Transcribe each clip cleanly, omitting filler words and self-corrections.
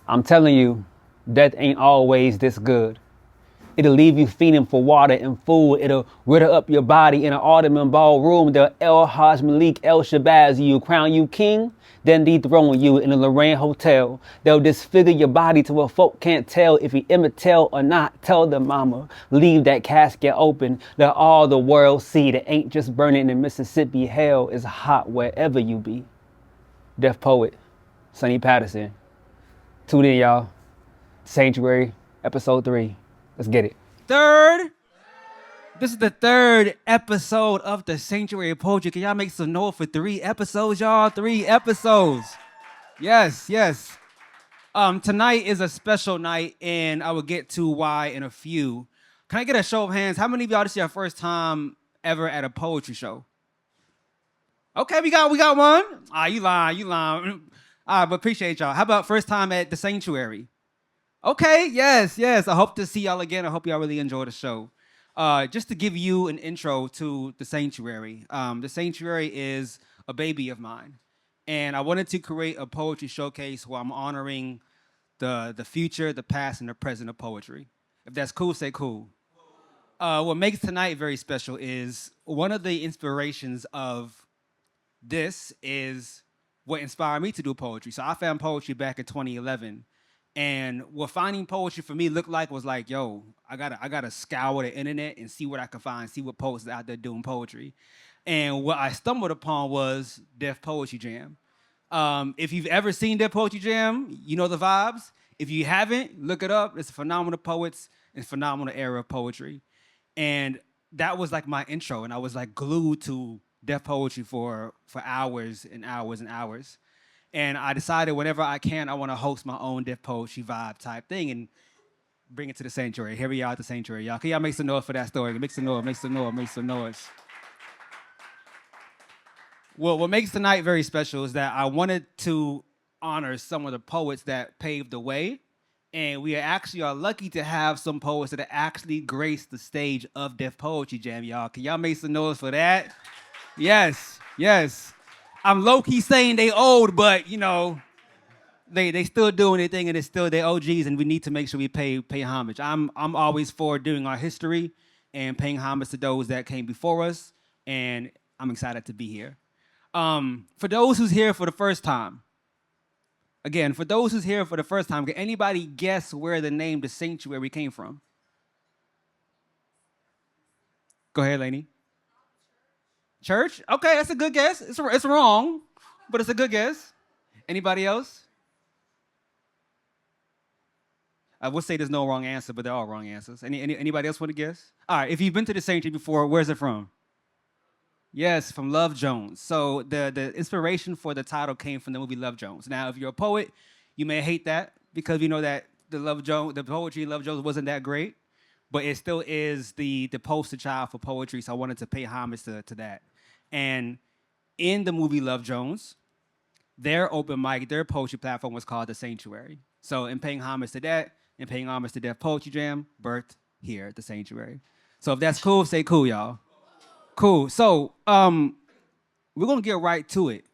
I'm telling you, death ain't always this good. It'll leave you feeding for water and food. It'll riddle up your body in an Ottoman ballroom. They'll El Hajj Malik El Shabazz you, crown you king, then dethrone you in a Lorraine hotel. They'll disfigure your body to where folk can't tell if you immortal or not. Tell them, mama, leave that casket open. Let all the world see that ain't just burning in Mississippi. Hell is hot wherever you be. Deaf Poet, Sonny Patterson. Tune in, y'all. Sanctuary, episode 3. Let's get it. Third. This is the third episode of the Sanctuary Poetry. Can y'all make some noise for 3 episodes, y'all? 3 episodes. Yes. Tonight is a special night, and I will get to why in a few. Can I get a show of hands? How many of y'all this is your first time ever at a poetry show? Okay, we got one. You lying. But appreciate y'all. How about first time at the Sanctuary? Okay, yes. I hope to see y'all again. I hope y'all really enjoy the show. Just to give you an intro to the Sanctuary. The Sanctuary is a baby of mine. And I wanted to create a poetry showcase where I'm honoring the future, the past, and the present of poetry. If that's cool, say cool. What makes tonight very special is one of the inspirations of this is what inspired me to do poetry. So I found poetry back in 2011. And what finding poetry for me looked like was like, yo, I gotta scour the internet and see what I can find, see what poets are out there doing poetry. And what I stumbled upon was Def Poetry Jam. If you've ever seen Def Poetry Jam, you know the vibes. If you haven't, look it up. It's phenomenal poets and phenomenal era of poetry. And that was like my intro, and I was like glued to Def Poetry for hours and hours and hours. And I decided whenever I can, I want to host my own Def Poetry vibe type thing and bring it to the Sanctuary. Here we are at the Sanctuary, y'all. Can y'all make some noise for that story? Make some noise. Well, what makes tonight very special is that I wanted to honor some of the poets that paved the way. And we actually are lucky to have some poets that actually graced the stage of Def Poetry Jam, y'all. Can y'all make some noise for that? Yes. I'm low-key saying they old, but, you know, they still doing their thing, and it's still their OGs, and we need to make sure we pay homage. I'm always for doing our history and paying homage to those that came before us, and I'm excited to be here. For those who's here for the first time, can anybody guess where the name The Sanctuary came from? Go ahead, Laney. Church? Okay, that's a good guess. It's wrong, but it's a good guess. Anybody else? I would say there's no wrong answer, but they're all wrong answers. Anybody else want to guess? All right, if you've been to the Sanctuary before, where's it from? Yes, from Love Jones. So the inspiration for the title came from the movie Love Jones. Now, if you're a poet, you may hate that because we know that the poetry in Love Jones wasn't that great, but it still is the poster child for poetry. So I wanted to pay homage to that. And in the movie Love Jones, their open mic, their poetry platform was called The Sanctuary. So in paying homage to that, and paying homage to Def Poetry Jam, birthed here at The Sanctuary. So if that's cool, say cool, y'all. Cool. So we're going to get right to it.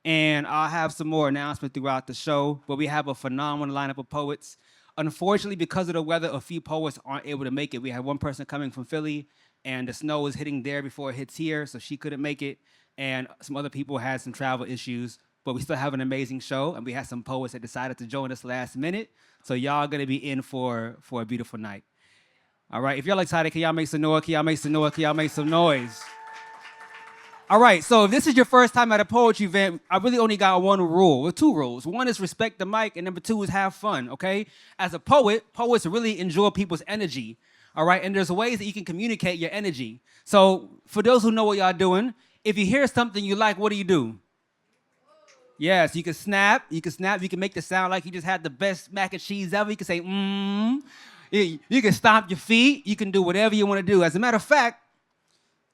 And I'll have some more announcements throughout the show, but we have a phenomenal lineup of poets. Unfortunately, because of the weather, a few poets aren't able to make it. We have one person coming from Philly, and the snow is hitting there before it hits here, so she couldn't make it. And some other people had some travel issues, but we still have an amazing show, and we had some poets that decided to join us last minute. So y'all gonna be in for a beautiful night. All right, if y'all excited, can y'all make some noise? All right, so if this is your first time at a poetry event, I really only got one rule, or 2 rules. One is respect the mic, and number 2 is have fun, okay? As a poet, poets really enjoy people's energy, all right? And there's ways that you can communicate your energy. So for those who know what y'all doing, if you hear something you like, what do? Yes, you can snap, you can make the sound like you just had the best mac and cheese ever. You can say, You can stomp your feet, you can do whatever you want to do. As a matter of fact,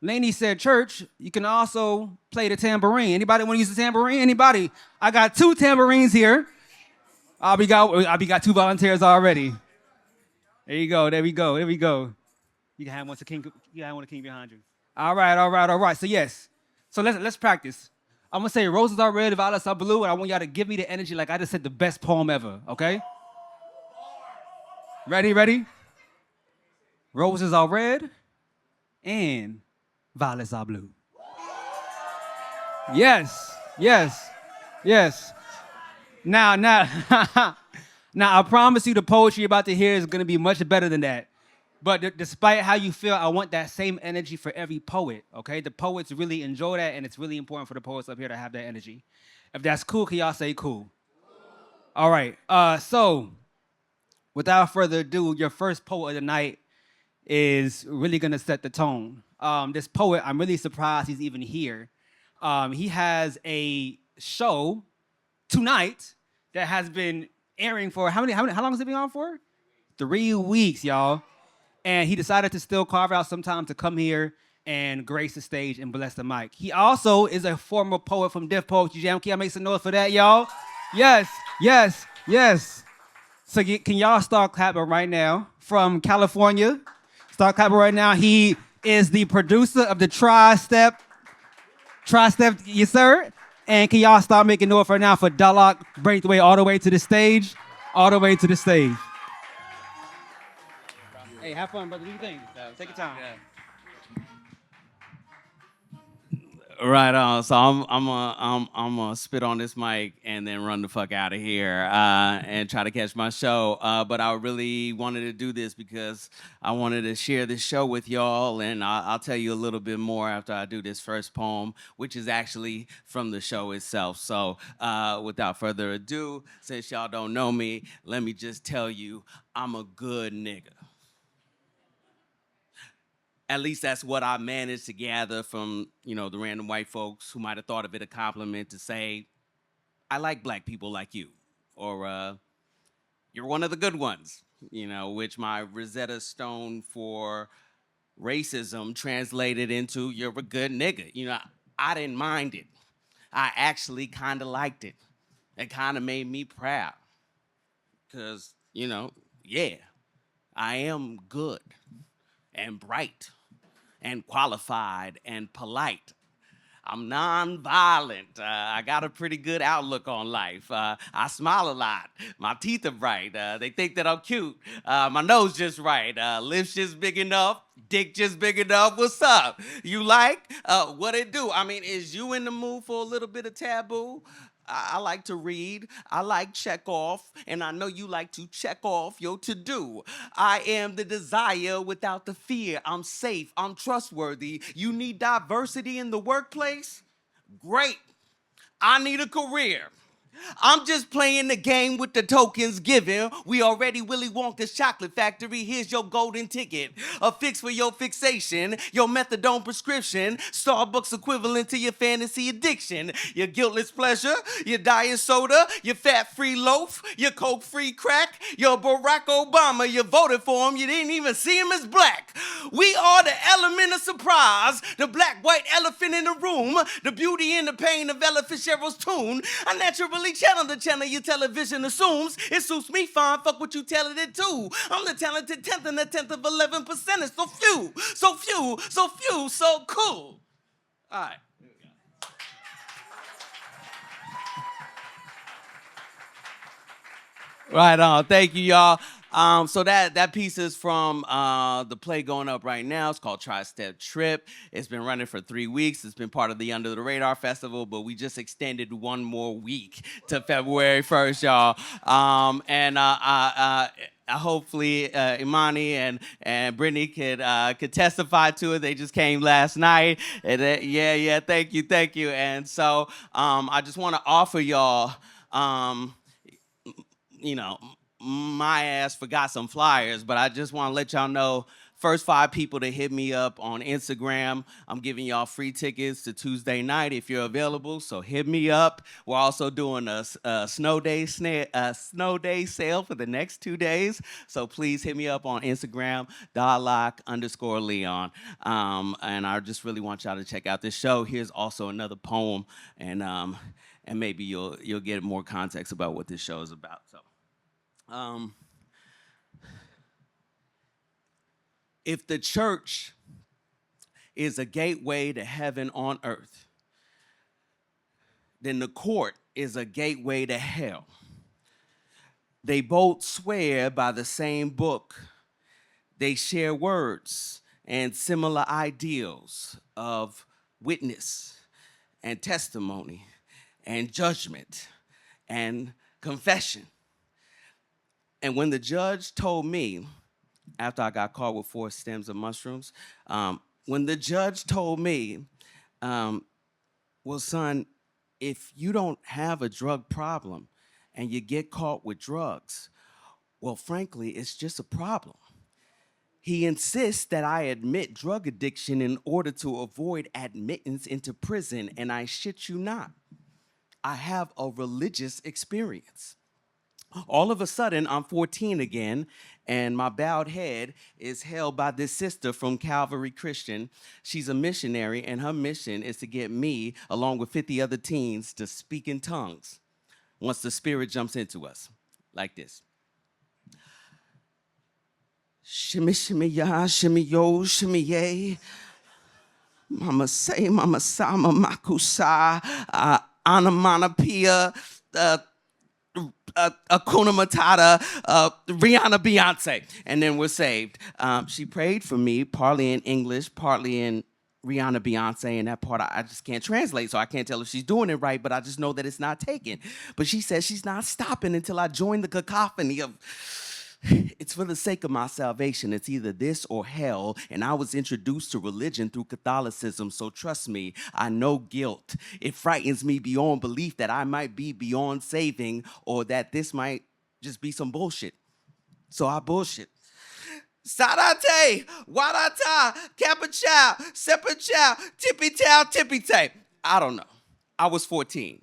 Laney said, church, you can also play the tambourine. Anybody want to use the tambourine? Anybody? I got 2 tambourines here. We got 2 volunteers already. There we go. You can have one to king. You can have one to king behind you. All right. So yes. So let's practice. I'm gonna say roses are red, violets are blue, and I want y'all to give me the energy like I just said the best poem ever. Okay? Ready? Roses are red and violets are blue. Yes, yes, yes. Now, now, I promise you the poetry you're about to hear is going to be much better than that. But despite how you feel, I want that same energy for every poet, okay? The poets really enjoy that, and it's really important for the poets up here to have that energy. If that's cool, can y'all say cool? All right. So, without further ado, your first poet of the night is really going to set the tone. This poet, I'm really surprised he's even here. He has a show tonight that has been airing for how long has it been on for? 3 weeks, y'all. And he decided to still carve out some time to come here and grace the stage and bless the mic. He also is a former poet from Def Poetry Jam. Can y'all make some noise for that, y'all? Yes, yes, yes. So can y'all start clapping right now? From California, start clapping right now. He is the producer of the Tri-Step, yes sir. And can y'all start making noise right now for Dahlak Brathwaite all the way to the stage? All the way to the stage. Hey, have fun, brother. Do your thing. Take your time. Right on. So I'm gonna spit on this mic and then run the fuck out of here and try to catch my show. But I really wanted to do this because I wanted to share this show with y'all, and I'll tell you a little bit more after I do this first poem, which is actually from the show itself. So without further ado, since y'all don't know me, let me just tell you, I'm a good nigga. At least that's what I managed to gather from, the random white folks who might have thought of it a compliment to say, I like black people like you, or you're one of the good ones, which my Rosetta Stone for racism translated into you're a good nigga. I didn't mind it. I actually kind of liked it. It kind of made me proud because, yeah, I am good and bright and qualified and polite. I'm non-violent. I got a pretty good outlook on life. I smile a lot. My teeth are bright. They think that I'm cute. My nose just right. Lips just big enough. Dick just big enough. What's up? You like? What it do? I mean, is you in the mood for a little bit of taboo? I like to read. I like check off, and I know you like to check off your to-do. I am the desire without the fear. I'm safe. I'm trustworthy. You need diversity in the workplace? Great. I need a career. I'm just playing the game with the tokens given. We already Willy Wonka's chocolate factory. Here's your golden ticket. A fix for your fixation. Your methadone prescription. Starbucks equivalent to your fantasy addiction. Your guiltless pleasure. Your diet soda. Your fat-free loaf. Your coke-free crack. Your Barack Obama. You voted for him. You didn't even see him as black. We are the element of surprise. The black white elephant in the room. The beauty and the pain of Ella Fitzgerald's tune. I naturally channel the channel your television assumes. It suits me fine, fuck what you telling it to. I'm the talented 10th and the 10th of 11%. It's so few, so few, so few, so cool. All right. Right on. Thank you, y'all. So that piece is from the play going up right now. It's called Tri-Step Trip. It's been running for 3 weeks. It's been part of the Under the Radar Festival, but we just extended one more week to February 1st, y'all. And hopefully Imani and Brittany could testify to it. They just came last night. And yeah, thank you. And so I just want to offer y'all. My ass forgot some flyers, but I just want to let y'all know, first 5 people to hit me up on Instagram, I'm giving y'all free tickets to Tuesday night if you're available, so hit me up. We're also doing a snow day sale for the next 2 days, so please hit me up on Instagram, Dahlak_Leon. And I just really want y'all to check out this show. Here's also another poem, and maybe you'll get more context about what this show is about. So. If the church is a gateway to heaven on earth, then the court is a gateway to hell. They both swear by the same book. They share words and similar ideals of witness and testimony and judgment and confession. And when the judge told me, after I got caught with 4 stems of mushrooms, when the judge told me, well, son, if you don't have a drug problem and you get caught with drugs, well, frankly, it's just a problem. He insists that I admit drug addiction in order to avoid admittance into prison, and I shit you not, I have a religious experience. All of a sudden, I'm 14 again, and my bowed head is held by this sister from Calvary Christian. She's a missionary, and her mission is to get me, along with 50 other teens, to speak in tongues once the Spirit jumps into us, like this. Shimmy, shimmy, ya, shimmy, yo, shimmy, yay. Mama say, mama sa, mama kusa, onomatopoeia, Akuna Matata, Rihanna, Beyonce, and then we're saved. She prayed for me, partly in English, partly in Rihanna, Beyonce, and that part I just can't translate, so I can't tell if she's doing it right, but I just know that it's not taken. But she says she's not stopping until I join the cacophony of... It's for the sake of my salvation. It's either this or hell, and I was introduced to religion through Catholicism, so trust me, I know guilt. It frightens me beyond belief that I might be beyond saving or that this might just be some bullshit. So I bullshit. Sarate, Wadata, Capachow, Sepachow, Tippy Tow, Tippy Tay. I don't know. I was 14.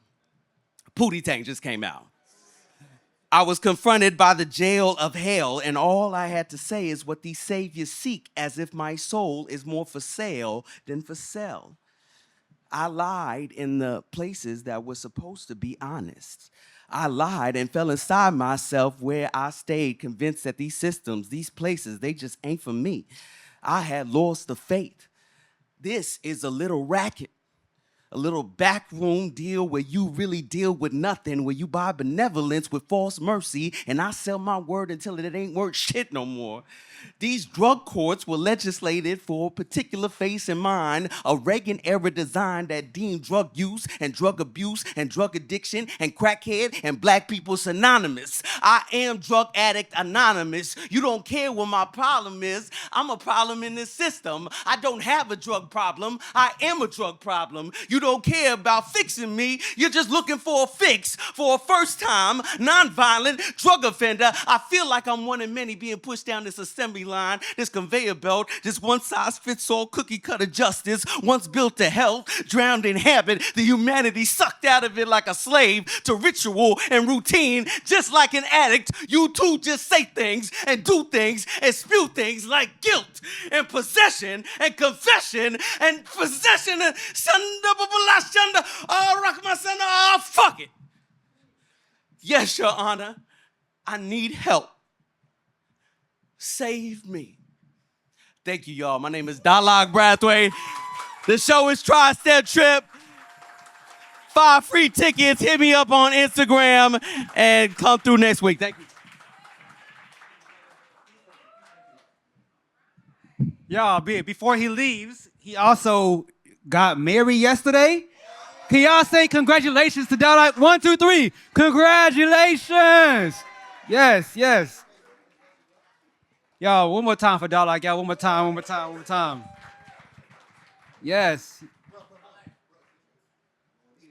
Pootie Tang just came out. I was confronted by the jail of hell, and all I had to say is what these saviors seek, as if my soul is more for sale than for sale. I lied in the places that were supposed to be honest. I lied and fell inside myself where I stayed, convinced that these systems, these places, they just ain't for me. I had lost the faith. This is a little racket. A little backroom deal where you really deal with nothing, where you buy benevolence with false mercy, and I sell my word until it ain't worth shit no more. These drug courts were legislated for a particular face in mind, a Reagan-era design that deemed drug use and drug abuse and drug addiction and crackhead and black people synonymous. I am drug addict anonymous. You don't care what my problem is. I'm a problem in this system. I don't have a drug problem. I am a drug problem. You don't care about fixing me. You're just looking for a fix for a first-time, non-violent drug offender. I feel like I'm one of many being pushed down this assembly line, this conveyor belt, this one-size-fits-all cookie-cutter justice, once built to health, drowned in habit, the humanity sucked out of it like a slave to ritual and routine. Just like an addict, you too just say things and do things and spew things like guilt and possession and confession and possession and fuck it. Yes, Your Honor, I need help. Save me. Thank you, y'all. My name is Dahlak Brathwaite. The show is Tri-Step Trip. 5 free tickets. Hit me up on Instagram and come through next week. Thank you. Y'all, before he leaves, he also got married yesterday. Can y'all say congratulations to Dahlak? 1, 2, 3. Congratulations. Yes, yes. Y'all, one more time for Dahlak. Y'all, one more time. Yes.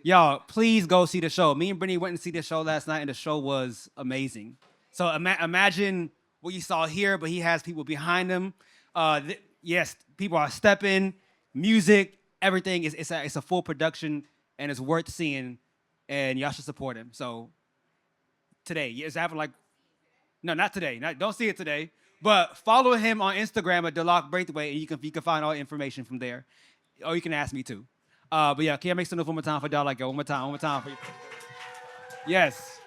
Y'all, please go see the show. Me and Brittany went and see the show last night, and the show was amazing. So imagine what you saw here, but he has people behind him. Yes, people are stepping, music, everything. It's a full production, and it's worth seeing, and y'all should support him. So today, it's happening no, not today. Don't see it today. But follow him on Instagram at Dahlak Brathwaite, and you can find all the information from there. Or you can ask me too. But yeah, can I make some noise one more time for Dahlak? One more time for you. Yes.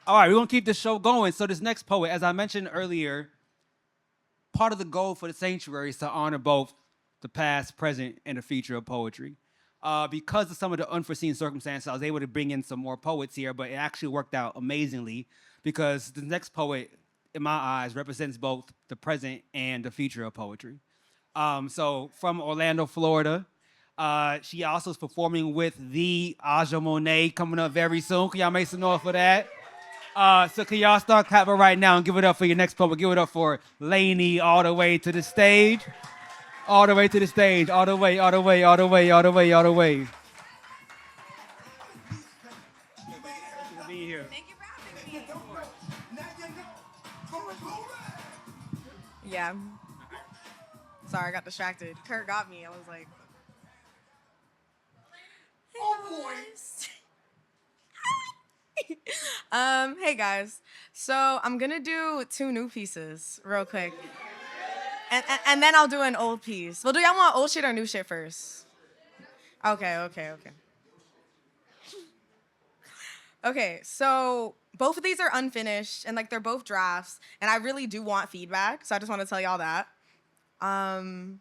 All right, we're going to keep this show going. So this next poet, as I mentioned earlier, part of the goal for the sanctuary is to honor both the past, present, and the future of poetry. Because of some of the unforeseen circumstances, I was able to bring in some more poets here, but it actually worked out amazingly because the next poet, in my eyes, represents both the present and the future of poetry. So from Orlando, Florida. She also is performing with the Aja Monet coming up very soon. Can y'all make some noise for that? So can y'all start clapping right now and give it up for your next poet? Give it up for Laney all the way to the stage. All the way to the stage. All the way, all the way, all the way, all the way, all the way. Being here. Thank you for having me. Yeah. Sorry, I got distracted. Kurt got me. I was like, hey guys. So I'm gonna do 2 new pieces real quick. And then I'll do an old piece. Well, do y'all want old shit or new shit first? Okay. Okay, so both of these are unfinished and like they're both drafts, and I really do want feedback, so I just want to tell y'all that. And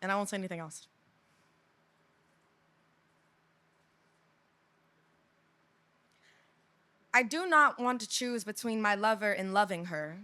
I won't say anything else. I do not want to choose between my lover and loving her.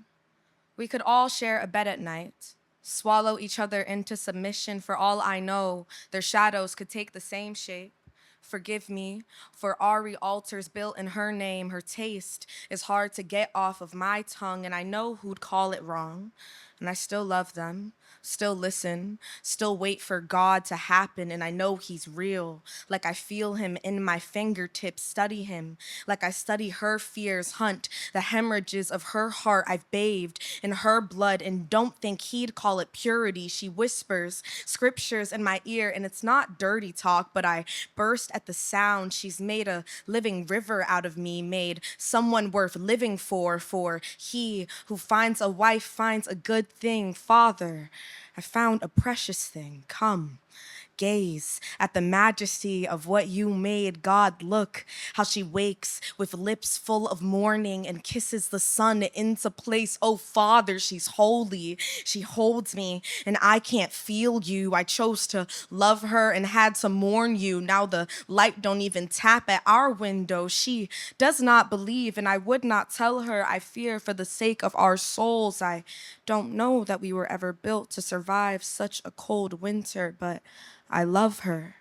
We could all share a bed at night, swallow each other into submission. For all I know, their shadows could take the same shape. Forgive me, for Ari altars built in her name. Her taste is hard to get off of my tongue, and I know who'd call it wrong. And I still love them, still listen, still wait for God to happen, and I know he's real. Like I feel him in my fingertips, study him. Like I study her fears, hunt the hemorrhages of her heart. I've bathed in her blood and don't think he'd call it purity. She whispers scriptures in my ear, and it's not dirty talk, but I burst at the sound. She's made a living river out of me, made someone worth living for he who finds a wife finds a good thing. Father, I found a precious thing. Come, gaze at the majesty of what you made. God, look how she wakes with lips full of mourning and kisses the sun into place. Oh, Father, she's holy. She holds me and I can't feel you. I chose to love her and had to mourn you. Now the light don't even tap at our window. She does not believe, and I would not tell her. I fear for the sake of our souls. I don't know that we were ever built to survive such a cold winter, but I love her.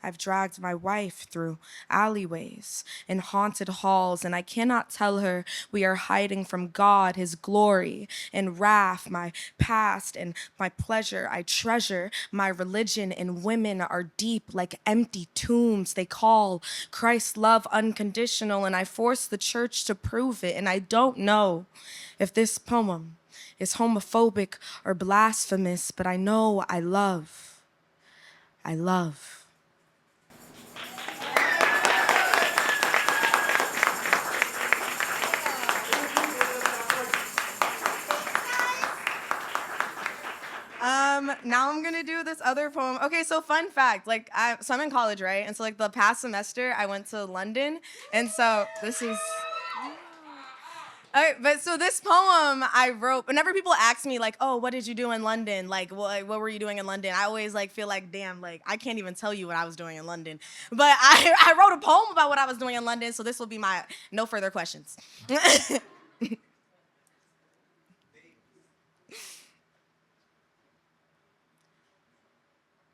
I've dragged my wife through alleyways and haunted halls, and I cannot tell her we are hiding from God, his glory and wrath, my past and my pleasure. I treasure my religion, and women are deep like empty tombs. They call Christ's love unconditional, and I force the church to prove it, and I don't know if this poem is homophobic or blasphemous, but I know I love. I love. Now I'm gonna do this other poem. Okay, so fun fact, so I'm in college, right? And so like the past semester I went to London, and so this is. Okay, but so this poem I wrote, whenever people ask me like, oh, what did you do in London? Like, what were you doing in London? I always like feel like, damn, like I can't even tell you what I was doing in London. But I wrote a poem about what I was doing in London, so this will be my no further questions.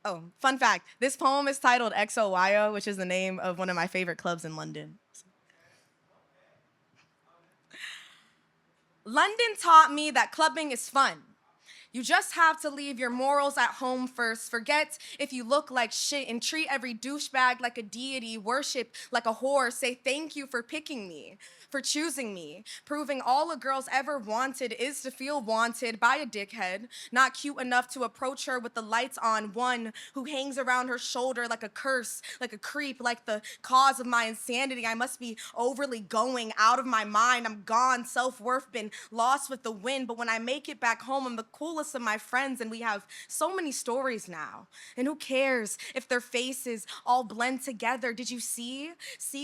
Oh, fun fact, this poem is titled XOYO, which is the name of one of my favorite clubs in London. London taught me that clubbing is fun. You just have to leave your morals at home first. Forget if you look like shit and treat every douchebag like a deity. Worship like a whore. Say thank you for picking me, for choosing me. Proving all a girl's ever wanted is to feel wanted by a dickhead. Not cute enough to approach her with the lights on. One who hangs around her shoulder like a curse, like a creep, like the cause of my insanity. I must be overly going out of my mind. I'm gone, self-worth been lost with the wind. But when I make it back home, I'm the coolest of my friends, and we have so many stories now. And who cares if their faces all blend together? Did you see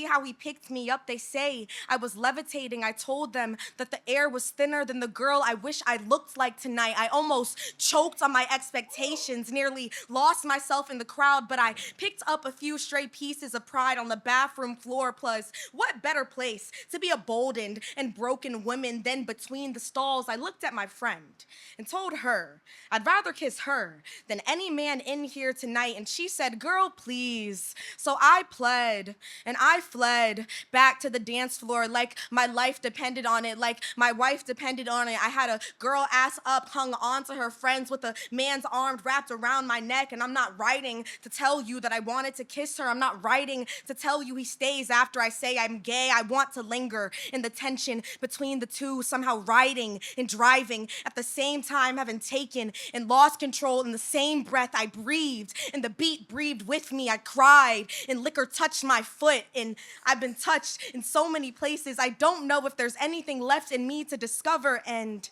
how he picked me up? They say I was levitating. I told them that the air was thinner than the girl I wish I looked like tonight. I almost choked on my expectations, nearly lost myself in the crowd, but I picked up a few stray pieces of pride on the bathroom floor. Plus, what better place to be a boldened and broken woman than between the stalls? I looked at my friend and told her I'd rather kiss her than any man in here tonight, and she said, girl, please. So I pled and I fled back to the dance floor like my life depended on it, like my wife depended on it. I had a girl ass up, hung on to her friends with a man's arm wrapped around my neck, and I'm not writing to tell you that I wanted to kiss her. I'm not writing to tell you he stays after I say I'm gay. I want to linger in the tension between the two, somehow riding and driving at the same time, having taken and lost control. In the same breath I breathed, and the beat breathed with me. I cried, and liquor touched my foot, and I've been touched in so many places. I don't know if there's anything left in me to discover, and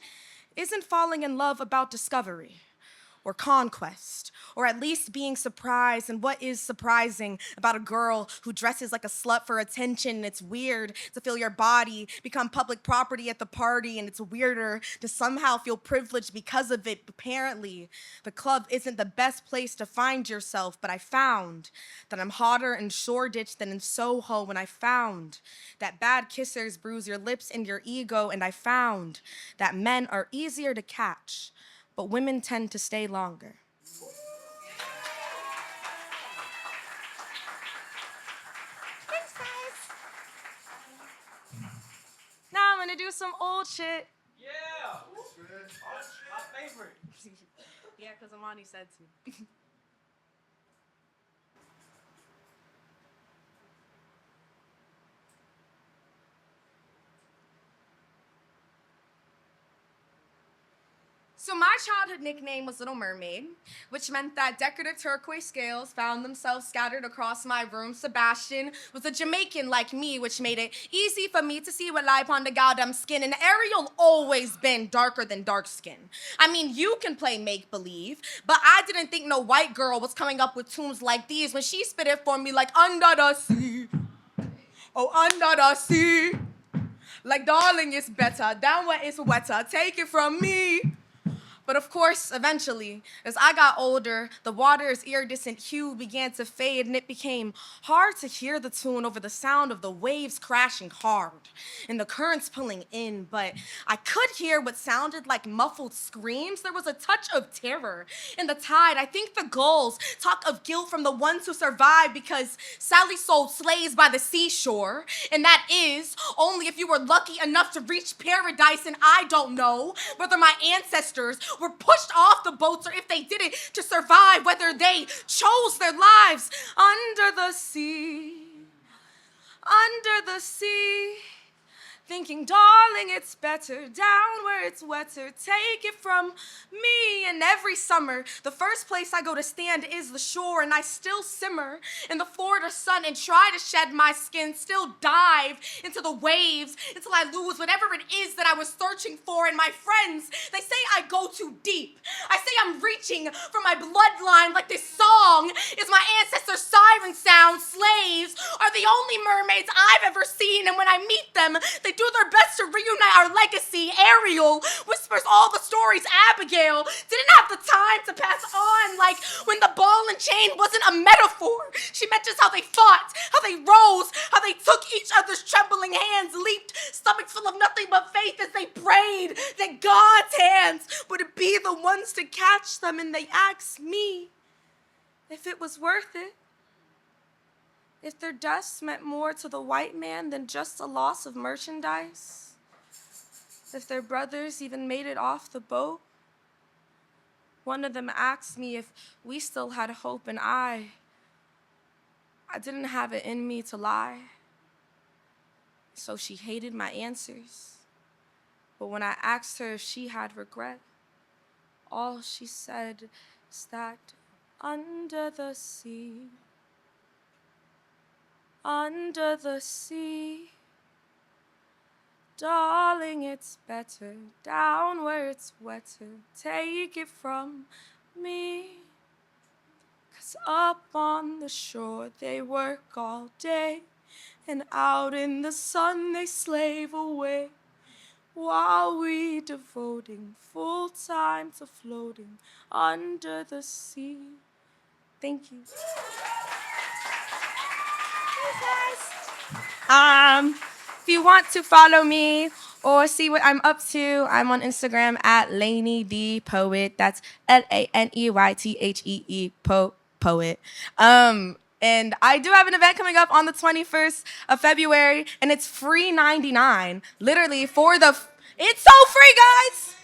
isn't falling in love about discovery or conquest, or at least being surprised? And what is surprising about a girl who dresses like a slut for attention? It's weird to feel your body become public property at the party, and it's weirder to somehow feel privileged because of it. Apparently, the club isn't the best place to find yourself, but I found that I'm hotter in Shoreditch than in Soho, and I found that bad kissers bruise your lips and your ego, and I found that men are easier to catch, but women tend to stay longer. Thanks, guys. Now I'm gonna do some old shit. Yeah. My favorite. Yeah, because Imani said to. So my childhood nickname was Little Mermaid, which meant that decorative turquoise scales found themselves scattered across my room. Sebastian was a Jamaican like me, which made it easy for me to see what lie upon the goddamn skin. And Ariel always been darker than dark skin. I mean, you can play make-believe, but I didn't think no white girl was coming up with tunes like these when she spit it for me like under the sea. Oh, under the sea. Like, darling, it's better. Down where it's wetter. Take it from me. But of course, eventually, as I got older, the water's iridescent hue began to fade, and it became hard to hear the tune over the sound of the waves crashing hard and the currents pulling in. But I could hear what sounded like muffled screams. There was a touch of terror in the tide. I think the gulls talk of guilt from the ones who survived because Sally sold slaves by the seashore, and that is only if you were lucky enough to reach paradise. And I don't know whether my ancestors were pushed off the boats or if they did it to survive, whether they chose their lives under the sea, under the sea. Thinking, darling, it's better down where it's wetter. Take it from me. And every summer, the first place I go to stand is the shore, and I still simmer in the Florida sun and try to shed my skin, still dive into the waves until I lose whatever it is that I was searching for. And my friends, they say I go too deep. I say I'm reaching for my bloodline like this song is my ancestors' siren sound. Slaves are the only mermaids I've ever seen, and when I meet them, they do their best to reunite our legacy. Ariel whispers all the stories. Abigail didn't have the time to pass on, like when the ball and chain wasn't a metaphor. She meant just how they fought, how they rose, how they took each other's trembling hands, leaped, stomachs full of nothing but faith as they prayed that God's hands would be the ones to catch them. And they asked me if it was worth it. If their deaths meant more to the white man than just a loss of merchandise, if their brothers even made it off the boat. One of them asked me if we still had hope, and I didn't have it in me to lie. So she hated my answers. But when I asked her if she had regret, all she said is that under the sea, under the sea, darling, it's better down where it's wetter. Take it from me. 'Cause up on the shore they work all day And out in the sun they slave away, while we devoting full time to floating under the sea. Thank you. If you want to follow me or see what I'm up to, I'm on Instagram at Laney D Poet. That's LANEYTHEE poet. And I do have an event coming up on the 21st of February, and it's free 99, literally for the. It's so free, guys.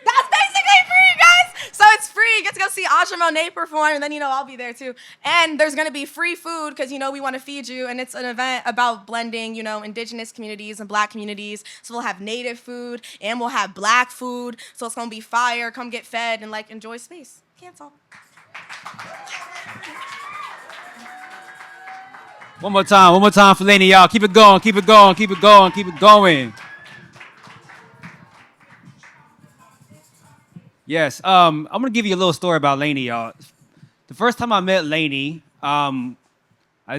That's basically free, guys. So it's free. You get to go see Aja Monet perform, and then, I'll be there too. And there's going to be free food because, we want to feed you. And it's an event about blending, indigenous communities and black communities. So we'll have native food and we'll have black food. So it's going to be fire. Come get fed and, enjoy space. Cancel. One more time for Laney, y'all. Keep it going, keep it going, keep it going, keep it going. Yes, I'm gonna give you a little story about Laney, y'all. The first time I met Laney, I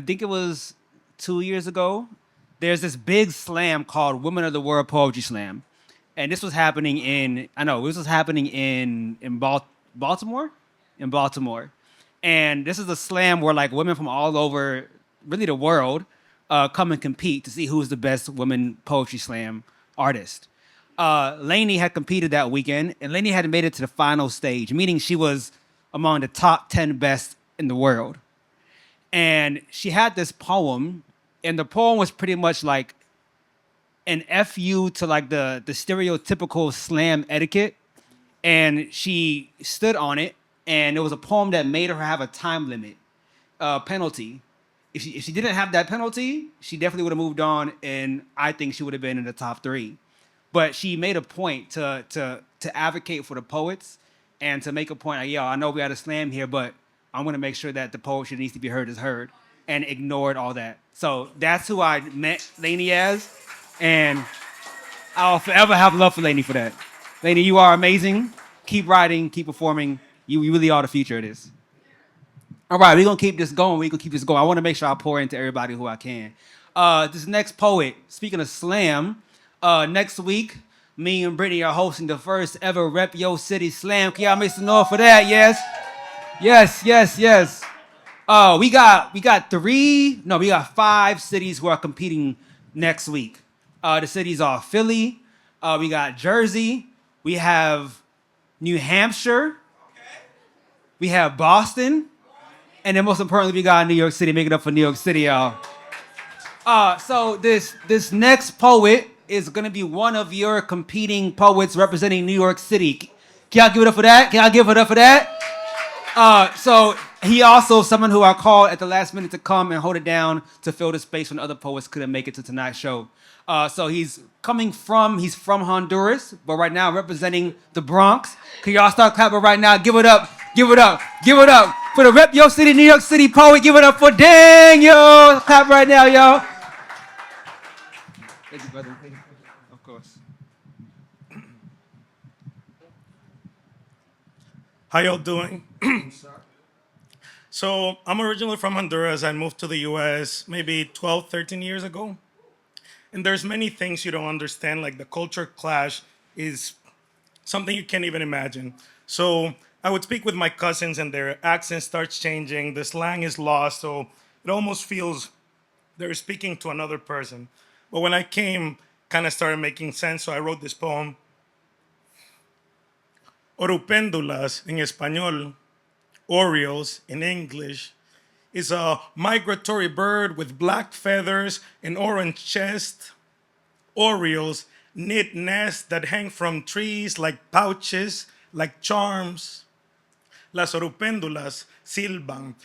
think it was 2 years ago. There's this big slam called Women of the World Poetry Slam, and this was happening in Baltimore, and this is a slam where women from all over, really the world, come and compete to see who's the best women poetry slam artist. Laney had competed that weekend, and Laney had made it to the final stage, meaning she was among the top 10 best in the world. And she had this poem, and the poem was pretty much like an FU to the stereotypical slam etiquette. And she stood on it, and it was a poem that made her have a time limit penalty. If she didn't have that penalty, she definitely would have moved on, and I think she would have been in the top 3. But she made a point to advocate for the poets and to make a point, I know we had a slam here, but I'm going to make sure that the poetry that needs to be heard is heard, and ignored all that. So that's who I met Laney as, and I'll forever have love for Laney for that. Laney, you are amazing. Keep writing, keep performing. You really are the future of this. All right, we're going to keep this going. I want to make sure I pour into everybody who I can. This next poet, speaking of slam, next week, me and Brittany are hosting the first ever Rep Yo City Slam. Can y'all make some noise for that? Yes. We got 5 cities who are competing next week. The cities are Philly, we got Jersey, we have New Hampshire, we have Boston, and then most importantly, we got New York City. Make it up for New York City, y'all. So this next poet is gonna be one of your competing poets representing New York City. Can y'all give it up for that? Can y'all give it up for that? So he also is someone who I called at the last minute to come and hold it down to fill the space when other poets couldn't make it to tonight's show. So he's from Honduras, but right now representing the Bronx. Can y'all start clapping right now? Give it up for the Rep Yo City, New York City poet. Give it up for Daniel. Clap right now, y'all. Thank you, brother. Of course. How y'all doing? So I'm originally from Honduras. I moved to the US maybe 12, 13 years ago. And there's many things you don't understand, like the culture clash is something you can't even imagine. So I would speak with my cousins and their accent starts changing. The slang is lost, so it almost feels they're speaking to another person. But when I came, kind of started making sense, so I wrote this poem. Orupéndulas in español, orioles in English, is a migratory bird with black feathers and orange chest. Orioles knit nests that hang from trees like pouches, like charms. Las orupéndulas silban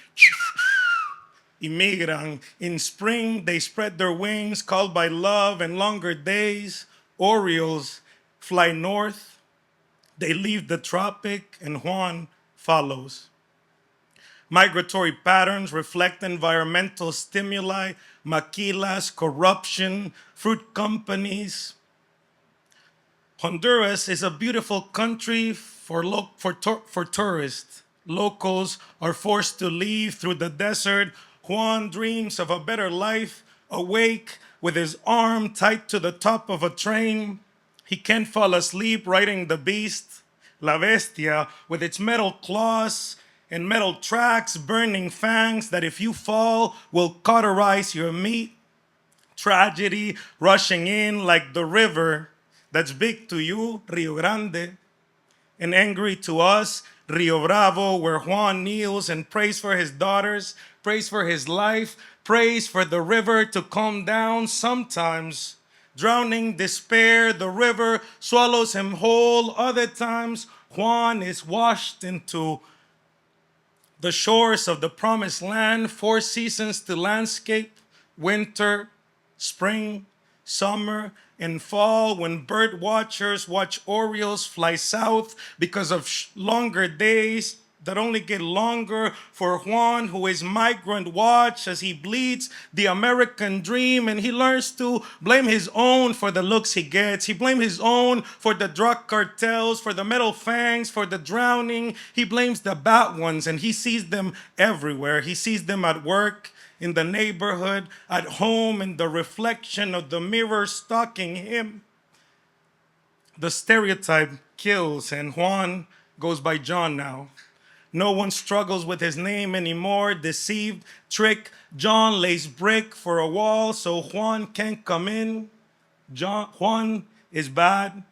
y migran. In spring, they spread their wings, called by love and longer days. Orioles fly north. They leave the tropic, and Juan follows. Migratory patterns reflect environmental stimuli, maquilas, corruption, fruit companies. Honduras is a beautiful country for tourists. Locals are forced to leave through the desert. Juan dreams of a better life Awake with his arm tied to the top of a train, he can't fall asleep riding the beast, La Bestia, with its metal claws and metal tracks, burning fangs that if you fall will cauterize your meat. Tragedy rushing in like the river that's big to you, Rio Grande, and angry to us, Rio Bravo, where Juan kneels and prays for his daughters, prays for his life, prays for the river to calm down. Sometimes, drowning despair, the river swallows him whole. Other times, Juan is washed into the shores of the promised land, 4 seasons to landscape, winter, spring, summer, and fall, when bird watchers watch orioles fly south because of longer days that only get longer for Juan, who is migrant watch as he bleeds the American dream, and he learns to blame his own for the looks he gets. He blames his own for the drug cartels, for the metal fangs, for the drowning. He blames the bad ones, and he sees them everywhere. He sees them at work, in the neighborhood, at home, in the reflection of the mirror stalking him. The stereotype kills, and Juan goes by John now. No one struggles with his name anymore. Deceived, trick. John lays brick for a wall so Juan can't come in. Juan is bad.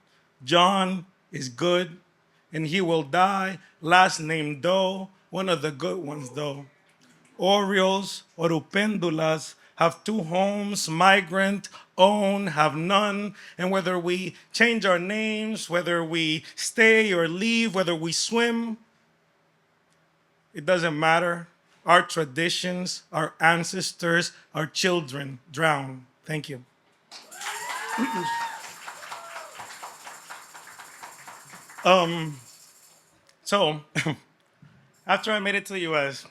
John is good. And he will die. Last name Doe. One of the good ones, though. Orioles, Orupendulas, have 2 homes, migrant, own, have none. And whether we change our names, whether we stay or leave, whether we swim, it doesn't matter. Our traditions, our ancestors, our children drown. Thank you. So, after I made it to the US,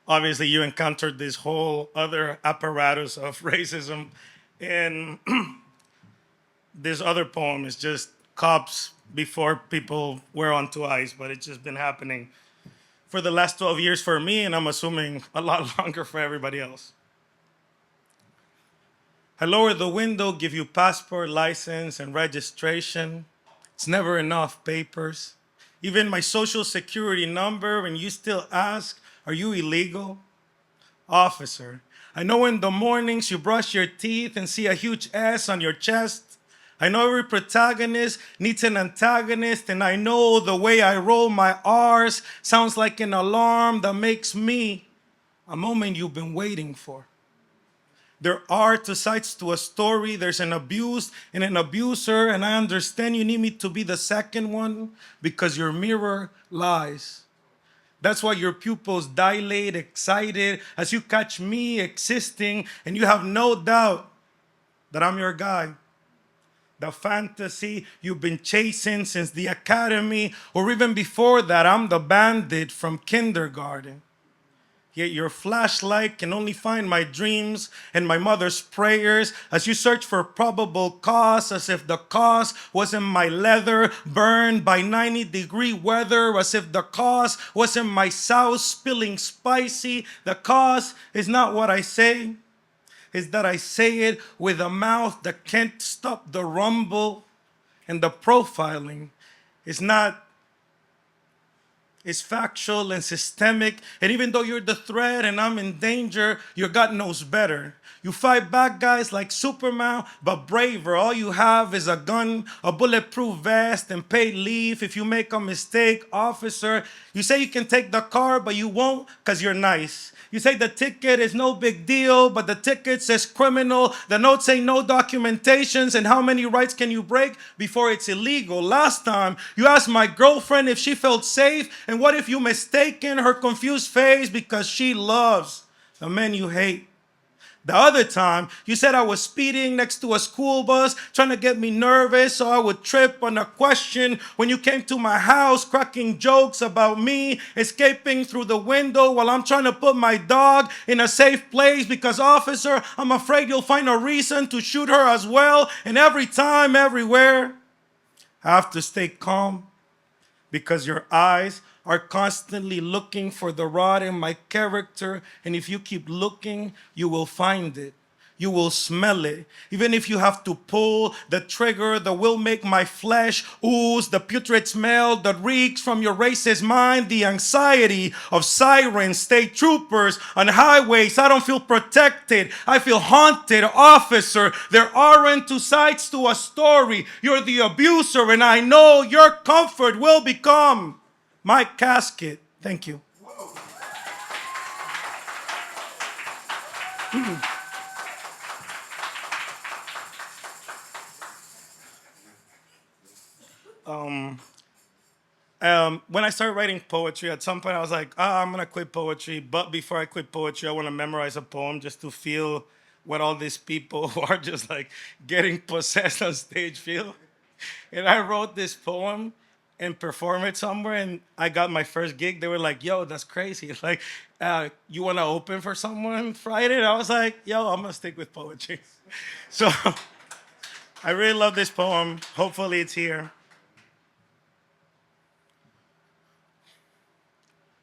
obviously you encountered this whole other apparatus of racism. And this other poem is just cops before people were onto ice, but it's just been happening for the last 12 years for me, and I'm assuming a lot longer for everybody else. I lower the window, give you passport, license, and registration. It's never enough papers. Even my social security number, and you still ask, are you illegal? Officer, I know in the mornings you brush your teeth and see a huge S on your chest. I know every protagonist needs an antagonist, and I know the way I roll my R's sounds like an alarm that makes me a moment you've been waiting for. There are 2 sides to a story. There's an abused and an abuser, and I understand you need me to be the second one because your mirror lies. That's why your pupils dilate, excited, as you catch me existing, and you have no doubt that I'm your guy. The fantasy you've been chasing since the academy, or even before that, I'm the bandit from kindergarten. Yet your flashlight can only find my dreams and my mother's prayers as you search for probable cause, as if the cause wasn't my leather burned by 90-degree weather, as if the cause wasn't my sauce spilling spicy. The cause is not what I say, is that I say it with a mouth that can't stop the rumble. And the profiling is factual and systemic. And even though you're the threat and I'm in danger, your gut knows better. You fight bad guys like Superman, but braver. All you have is a gun, a bulletproof vest, and paid leave if you make a mistake, officer. You say you can take the car, but you won't because you're nice. You say the ticket is no big deal, but the ticket says criminal. The notes say no documentations, and how many rights can you break before it's illegal? Last time, you asked my girlfriend if she felt safe, and what if you mistaken her confused face because she loves the men you hate? The other time, you said I was speeding next to a school bus, trying to get me nervous so I would trip on a question when you came to my house, cracking jokes about me escaping through the window while I'm trying to put my dog in a safe place because, officer, I'm afraid you'll find a reason to shoot her as well. And every time, everywhere, I have to stay calm because your eyes are constantly looking for the rot in my character, and if you keep looking, you will find it. you will smell it. Even if you have to pull the trigger that will make my flesh ooze the putrid smell that reeks from your racist mind, the anxiety of sirens, state troopers on highways. I don't feel protected. I feel haunted. Officer, there aren't two sides to a story. You're the abuser, and I know your comfort will become my casket. Thank you. When I started writing poetry, at some point I was like, I'm gonna quit poetry. But before I quit poetry, I want to memorize a poem just to feel what all these people who are just like getting possessed on stage feel. And I wrote this poem and performed it somewhere, and I got my first gig. They were like, yo, that's crazy. Like, you want to open for someone Friday? And I was like, yo, I'm gonna stick with poetry. So I really love this poem. Hopefully it's here.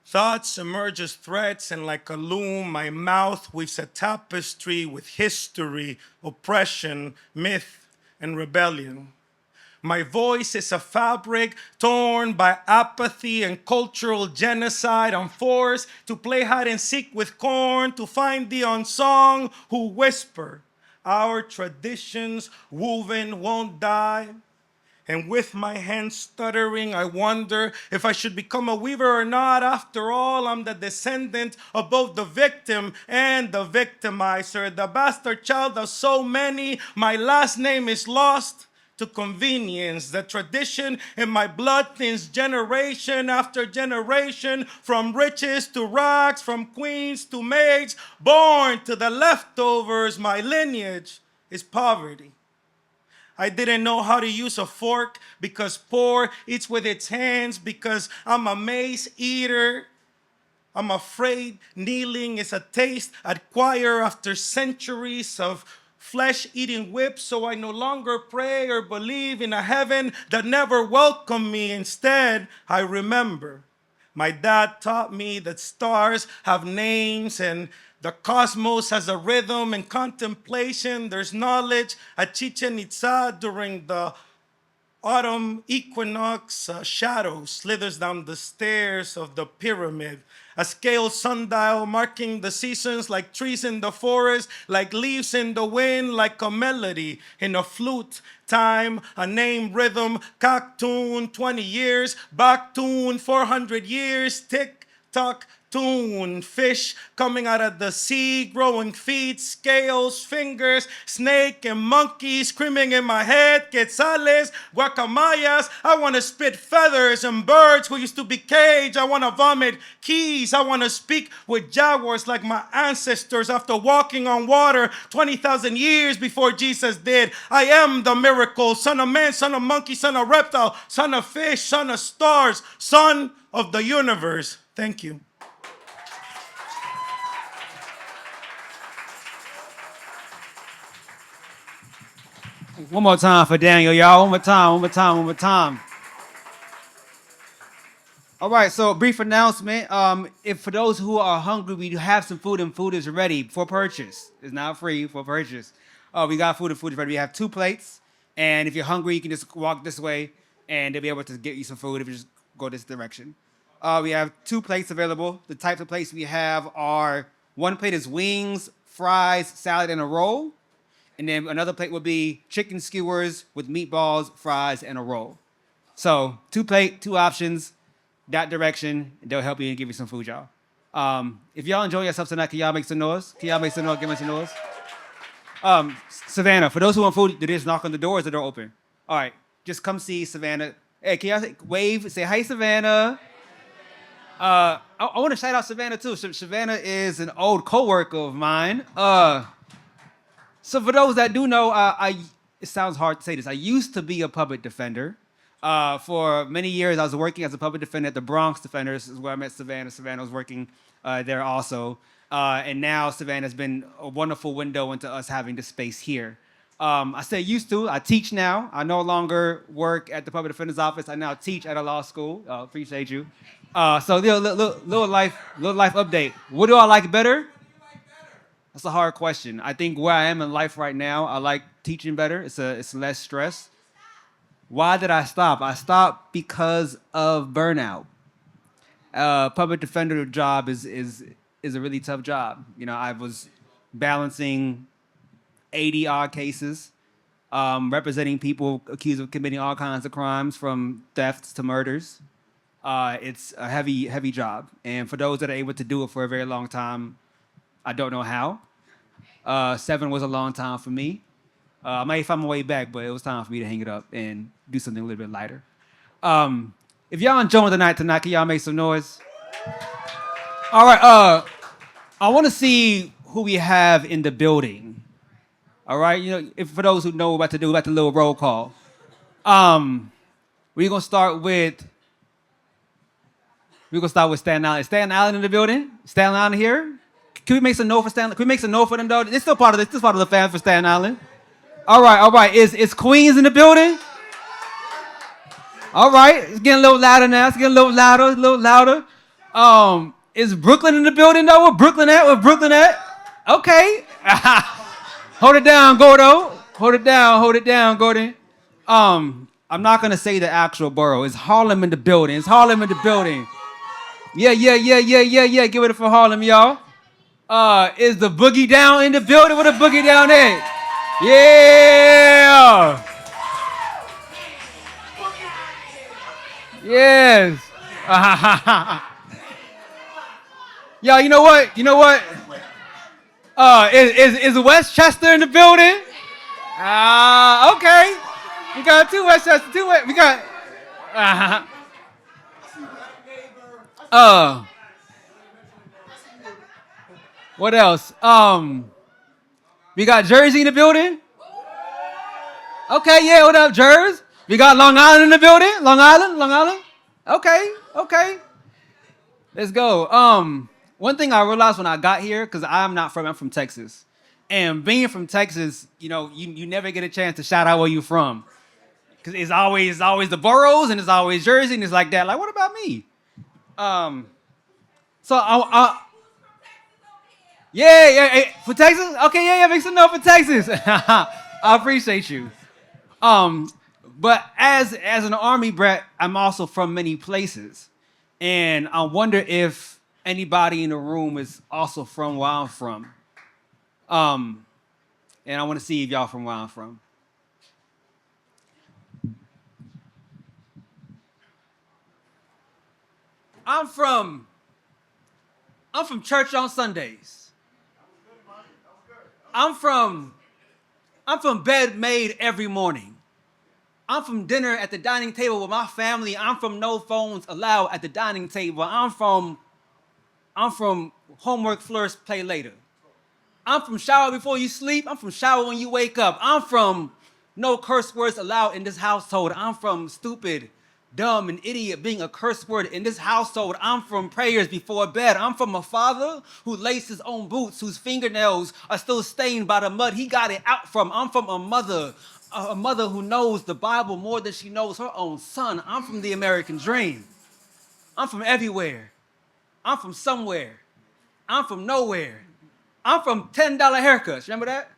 Thoughts emerge as threats, and like a loom, my mouth weaves a tapestry with history, oppression, myth, and rebellion. My voice is a fabric torn by apathy and cultural genocide. I'm forced to play hide and seek with corn to find the unsung who whisper, our traditions woven won't die. And with my hands stuttering, I wonder if I should become a weaver or not. After all, I'm the descendant of both the victim and the victimizer, the bastard child of so many. My last name is lost to convenience. The tradition in my blood thins generation after generation, from riches to rags, from queens to maids, born to the leftovers. My lineage is poverty. I didn't know how to use a fork because poor eats with its hands, because I'm a mace eater. I'm afraid kneeling is a taste acquired after centuries of flesh-eating whips, so I no longer pray or believe in a heaven that never welcomed me. Instead, I remember. My dad taught me that stars have names and the cosmos has a rhythm and contemplation. There's knowledge at Chichen Itza during the autumn equinox. A shadow slithers down the stairs of the pyramid. A scale sundial marking the seasons, like trees in the forest, like leaves in the wind, like a melody in a flute. Time, a name, rhythm, cock tune, 20 years, back tune, 400 years, tick tock tune, fish coming out of the sea, growing feet, scales, fingers, snake and monkey screaming in my head, quetzales, guacamayas. I want to spit feathers and birds who used to be caged. I want to vomit keys. I want to speak with jaguars like my ancestors after walking on water 20,000 years before Jesus did. I am the miracle, son of man, son of monkey, son of reptile, son of fish, son of stars, son of the universe. Thank you. One more time for Daniel, y'all. One more time, one more time, one more time. All right, so brief announcement. If for those who are hungry, we do have some food, and food is ready for purchase. It's not free, for purchase. We got food, and food is ready. We have 2 plates, and if you're hungry, you can just walk this way, and they'll be able to get you some food if you just go this direction. We have 2 plates available. The types of plates we have are, 1 plate is wings, fries, salad, and a roll. And then another plate would be chicken skewers with meatballs, fries, and a roll. So 2 plate, 2 options, that direction, and they'll help you and give you some food, y'all. If y'all enjoying yourself tonight, can y'all make some noise? Can y'all make some noise? Give me some noise. Savannah, for those who want food, do they just knock on the door? Is the door open? All right, just come see Savannah. Hey, can y'all wave? Say hi, Savannah. I want to shout out Savannah too. Savannah is an old coworker of mine. So for those that do know, it sounds hard to say this. I used to be a public defender. For many years, I was working as a public defender at the Bronx Defenders, is where I met Savannah. Savannah was working there also. And now Savannah's been a wonderful window into us having this space here. I say used to. I teach now. I no longer work at the public defender's office. I now teach at a law school. Appreciate you. So little life update. What do I like better? That's a hard question. I think where I am in life right now, I like teaching better. It's less stress. Why did I stop? I stopped because of burnout. Public defender job is a really tough job. You know, I was balancing 80 odd cases, representing people accused of committing all kinds of crimes, from thefts to murders. It's a heavy job, and for those that are able to do it for a very long time, I don't know how. 7 was a long time for me. I might find my way back, but it was time for me to hang it up and do something a little bit lighter. If y'all enjoying the night tonight, can y'all make some noise? All right. I want to see who we have in the building. All right. You know, for those who know what to do, about the little roll call. We're gonna start with Staten Island. Is Staten Island in the building? Staten Island here? Can we make some noise for Staten Island? Can we make some noise for them though? It's still part of this. This is part of the fans for Staten Island. All right. Is Queens in the building? All right. It's getting a little louder now. It's getting a little louder. Is Brooklyn in the building though? Where Brooklyn at? Okay. Hold it down, Gordo. Hold it down, Gordon. I'm not gonna say the actual borough. Is Harlem in the building? Yeah. Give it up for Harlem, y'all. Is the Boogie Down in the building? Where the Boogie Down at? Yeah. Yes. Y'all, you know what? Is Westchester in the building? Okay. We got 2 Westchester. We got. What else? We got Jersey in the building. Okay, yeah. What up, Jersey? We got Long Island in the building. Long Island. Okay. Let's go. One thing I realized when I got here, because I'm from Texas. And being from Texas, you know, you never get a chance to shout out where you're from. Because it's always the boroughs, and it's always Jersey, and it's like that. Like, what about me? Yeah, for Texas? Okay, yeah, make some noise for Texas. I appreciate you. But as an Army brat, I'm also from many places. And I wonder if anybody in the room is also from where I'm from. And I want to see if y'all from where I'm from. I'm from church on Sundays. I'm from bed made every morning. I'm from dinner at the dining table with my family. I'm from no phones allowed at the dining table. I'm from homework first, play later. I'm from shower before you sleep. I'm from shower when you wake up. I'm from no curse words allowed in this household. I'm from stupid, dumb, and idiot being a curse word in this household. I'm from prayers before bed. I'm from a father who laced his own boots, whose fingernails are still stained by the mud he got it out from. I'm from a mother who knows the Bible more than she knows her own son. I'm from the American dream. I'm from everywhere. I'm from somewhere. I'm from nowhere. I'm from $10 haircuts. Remember that?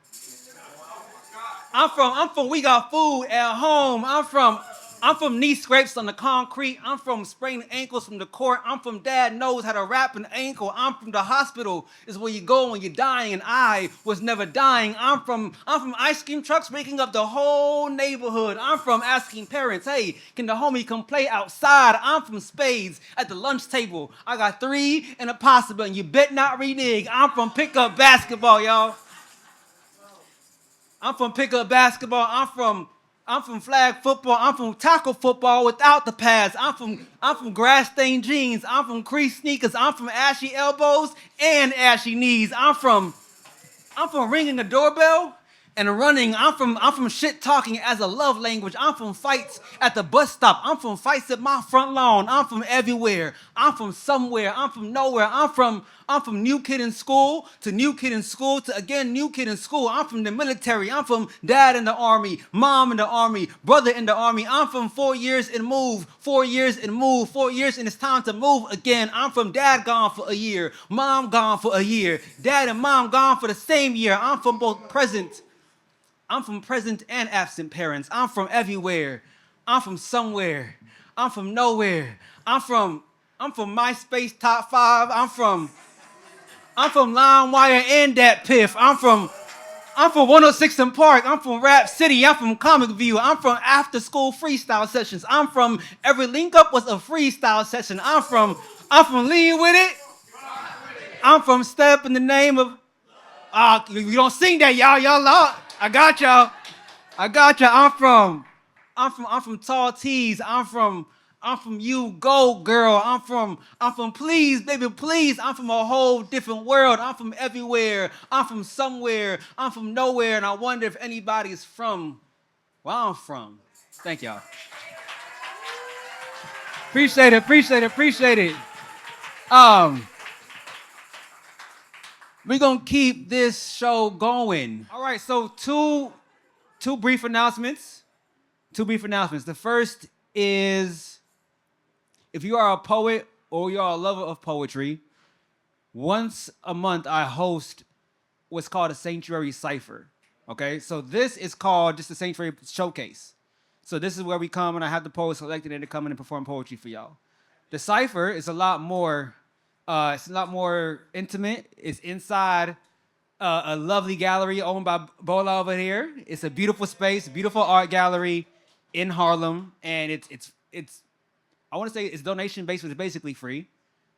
I'm from we got food at home. I'm from knee scrapes on the concrete. I'm from sprained ankles from the court. I'm from dad knows how to wrap an ankle. I'm from the hospital is where you go when you're dying, and I was never dying. I'm from ice cream trucks waking up the whole neighborhood. I'm from asking parents, hey, can the homie come play outside? I'm from spades at the lunch table. I got 3 and a possible, and you bet not renege. I'm from pickup basketball, y'all. I'm from pickup basketball. I'm from flag football. I'm from tackle football without the pads. I'm from grass stained jeans. I'm from creased sneakers. I'm from ashy elbows and ashy knees. I'm from ringing a doorbell and running. I'm from shit talking as a love language. I'm from fights at the bus stop. I'm from fights at my front lawn. I'm from everywhere. I'm from somewhere. I'm from nowhere. I'm from new kid in school to new kid in school to again new kid in school. I'm from the military. I'm from dad in the army, mom in the army, brother in the army. I'm from 4 years and move, 4 years and move, 4 years and it's time to move again. I'm from dad gone for a year, mom gone for a year, dad and mom gone for the same year. I'm from both present. I'm from present and absent parents. I'm from everywhere. I'm from somewhere. I'm from nowhere. I'm from MySpace top 5. I'm from LimeWire and that Piff. I'm from 106 and Park. I'm from Rap City. I'm from Comic View. I'm from after school freestyle sessions. I'm from every link up was a freestyle session. I'm from Lean With It. I'm from Step in the Name of you don't sing that, y'all. Y'all out. I got y'all. I'm from Tall Tees. I'm from You Go Girl. I'm from Please Baby Please. I'm from a whole different world. I'm from everywhere. I'm from somewhere. I'm from nowhere. And I wonder if anybody is from where I'm from. Thank y'all. Appreciate it. We're gonna keep this show going. All right, so two brief announcements. The first is if you are a poet or you are a lover of poetry, once a month I host what's called a Sanctuary Cipher. Okay, so this is called just a Sanctuary Showcase. So this is where we come and I have the poets selected and they come in and perform poetry for y'all. The Cipher is a lot more intimate. It's inside a lovely gallery owned by Bola over here. It's a beautiful space, beautiful art gallery in Harlem, and it's I want to say it's donation based, but it's basically free.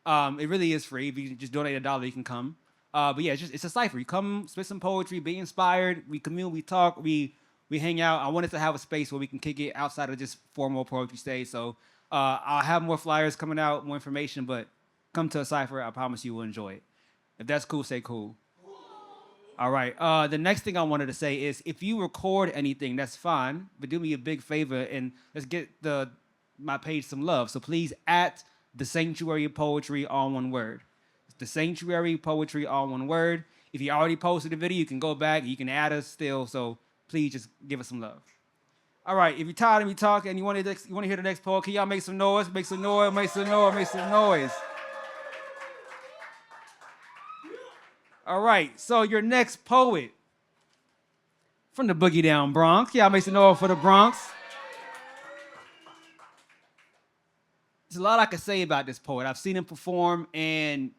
It really is free. If you just donate $1, you can come. But yeah, it's a cipher. You come, spit some poetry, be inspired. We commune, we talk, we hang out. I wanted to have a space where we can kick it outside of just formal poetry stage. So I'll have more flyers coming out, more information, but come to a cipher. I promise you will enjoy it. If that's cool, say cool. All right. The next thing I wanted to say is if you record anything, that's fine, but do me a big favor and let's get my page some love. So please @ the Sanctuary Poetry, all one word. It's the Sanctuary Poetry, all one word. If you already posted a video, you can go back. You can add us still. So please just give us some love. All right. If you're tired of me talking and you want to hear the next poet, can y'all make some noise? Make some noise. Make some noise. Make some noise. All right, so your next poet from the Boogie Down Bronx. Y'all make some noise for the Bronx. There's a lot I could say about this poet. I've seen him perform, and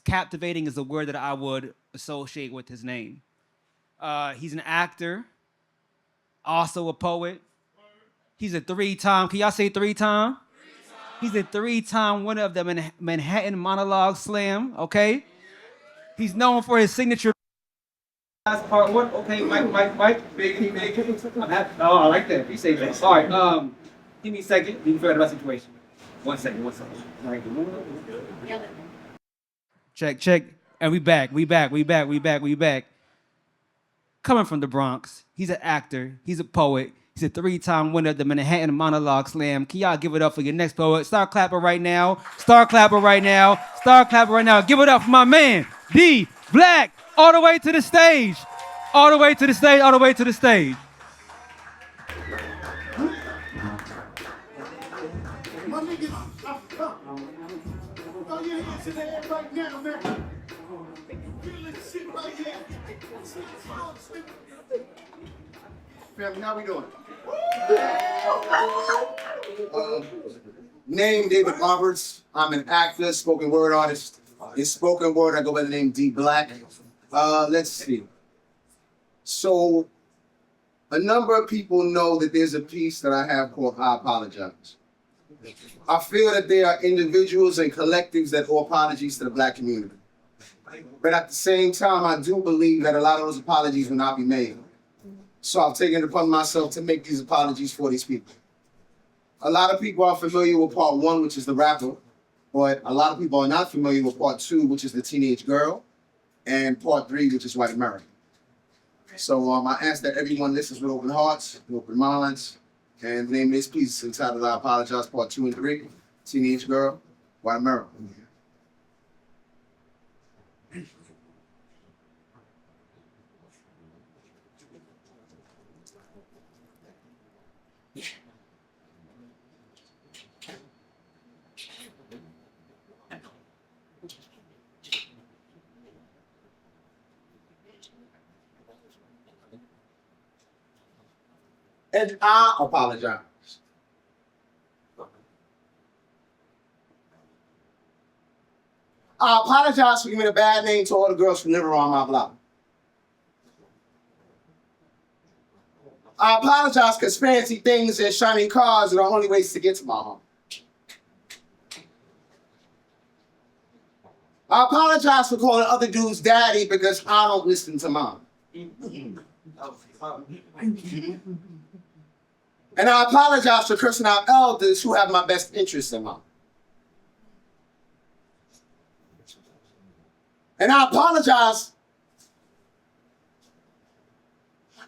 captivating is a word that I would associate with his name. He's an actor, also a poet. He's a 3-time, can y'all say 3-time? He's a 3-time winner of the Manhattan Monologue Slam, okay? He's known for his signature. Last part one. Okay, Mike. Big. Oh, I like that. Appreciate that. All right. Give me a second. You can figure out the situation. One second. All right. Check. And we back. Coming from the Bronx. He's an actor. He's a poet. He's a 3-time winner of the Manhattan Monologue Slam. Can y'all give it up for your next poet? Start clapping right now. Give it up for my man, D Black, all the way to the stage. My niggas, throw your hands in the air right now, man. Feel this shit right here. Family, how we doing? Name David Roberts. I'm an actor, spoken word artist. In spoken word, I go by the name D Black. Let's see. So, a number of people know that there's a piece that I have called I Apologize. I feel that there are individuals and collectives that owe apologies to the Black community. But at the same time, I do believe that a lot of those apologies will not be made. So I've taken it upon myself to make these apologies for these people. A lot of people are familiar with part 1, which is the rapper, but a lot of people are not familiar with part 2, which is the teenage girl, and part 3, which is white America. So I ask that everyone listens with open hearts and open minds. And the name of this piece is entitled I Apologize, Part 2 and 3, Teenage Girl, White America. And I apologize. I apologize for giving a bad name to all the girls who live around my block. I apologize because fancy things and shiny cars are the only ways to get to my home. I apologize for calling other dudes daddy because I don't listen to mom. And I apologize for cursing out elders who have my best interests in mind. And I apologize.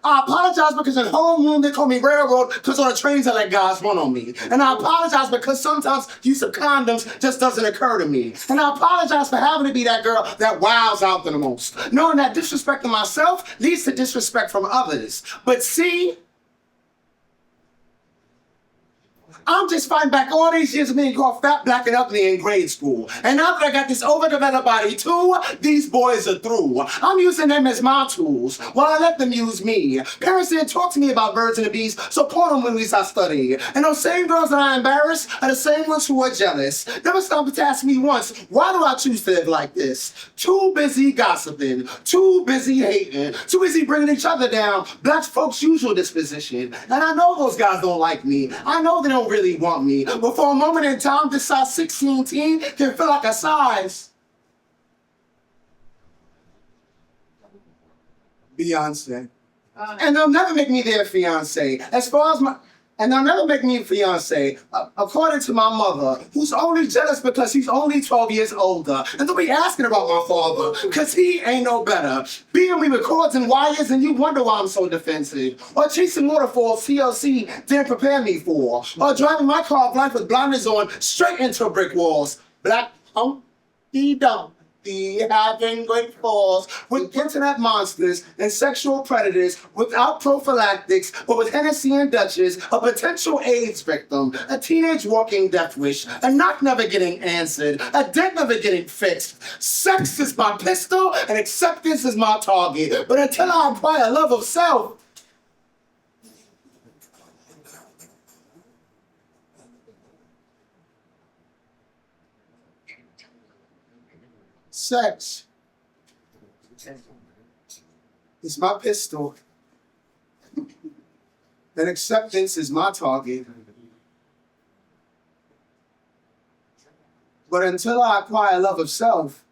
I apologize because in homeroom they call me railroad because on the trains I let guys run on me. And I apologize because sometimes use of condoms just doesn't occur to me. And I apologize for having to be that girl that wows out the most. Knowing that disrespecting myself leads to disrespect from others. But see, I'm just fighting back all these years of being called fat, black, and ugly in grade school. And now that I got this overdeveloped body too, these boys are through. I'm using them as my tools while I let them use me. Parents didn't talk to me about birds and the bees, so porno movies I study. And those same girls that I embarrass are the same ones who are jealous. Never stopped to ask me once, why do I choose to live like this? Too busy gossiping, too busy hating, too busy bringing each other down. Black folks' usual disposition. And I know those guys don't like me. I know they don't really want me. But for a moment in time, this size 16 teen can feel like a size Beyonce. And they'll never make me their fiance. And they'll never make me a fiance, according to my mother, who's only jealous because he's only 12 years older. And they'll be asking about my father, because he ain't no better. Being me with cords and wires, and you wonder why I'm so defensive. Or chasing waterfalls TLC didn't prepare me for. Or driving my car of life with blinders on straight into brick walls. Black Humpty Dumpty having great falls with internet monsters and sexual predators without prophylactics, but with Hennessy and Dutchess, a potential AIDS victim, a teenage walking death wish, a knock never getting answered, a dent never getting fixed. Sex is my pistol and acceptance is my target. But until I acquire love of self, sex is my pistol, and acceptance is my target. But until I acquire love of self,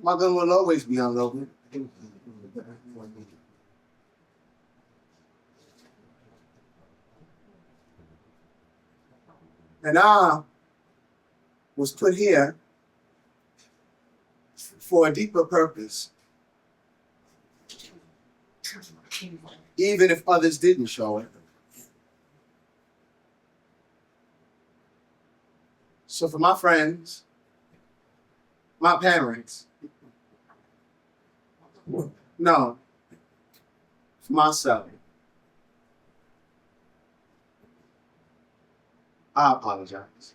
my gun will always be unloaded. And I was put here for a deeper purpose, even if others didn't show it. So for my friends, my parents, no, for myself, I apologize.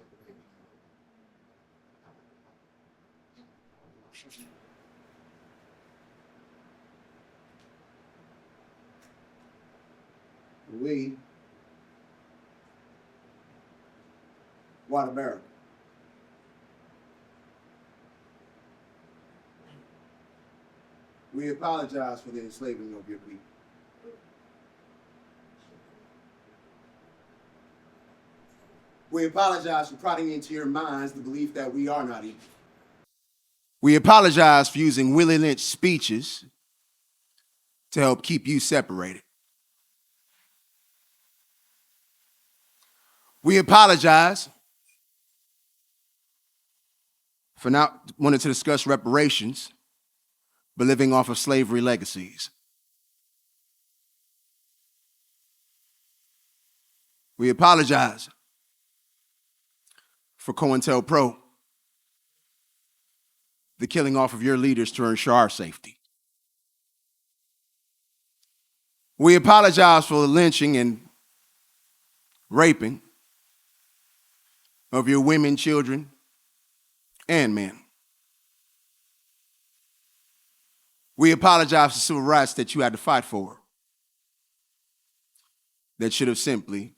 We, white America, we apologize for the enslaving of your people. We apologize for prodding into your minds the belief that we are not equal. We apologize for using Willie Lynch speeches to help keep you separated. We apologize for not wanting to discuss reparations but living off of slavery legacies. We apologize for COINTELPRO, the killing off of your leaders to ensure our safety. We apologize for the lynching and raping of your women, children, and men. We apologize for civil rights that you had to fight for that should have simply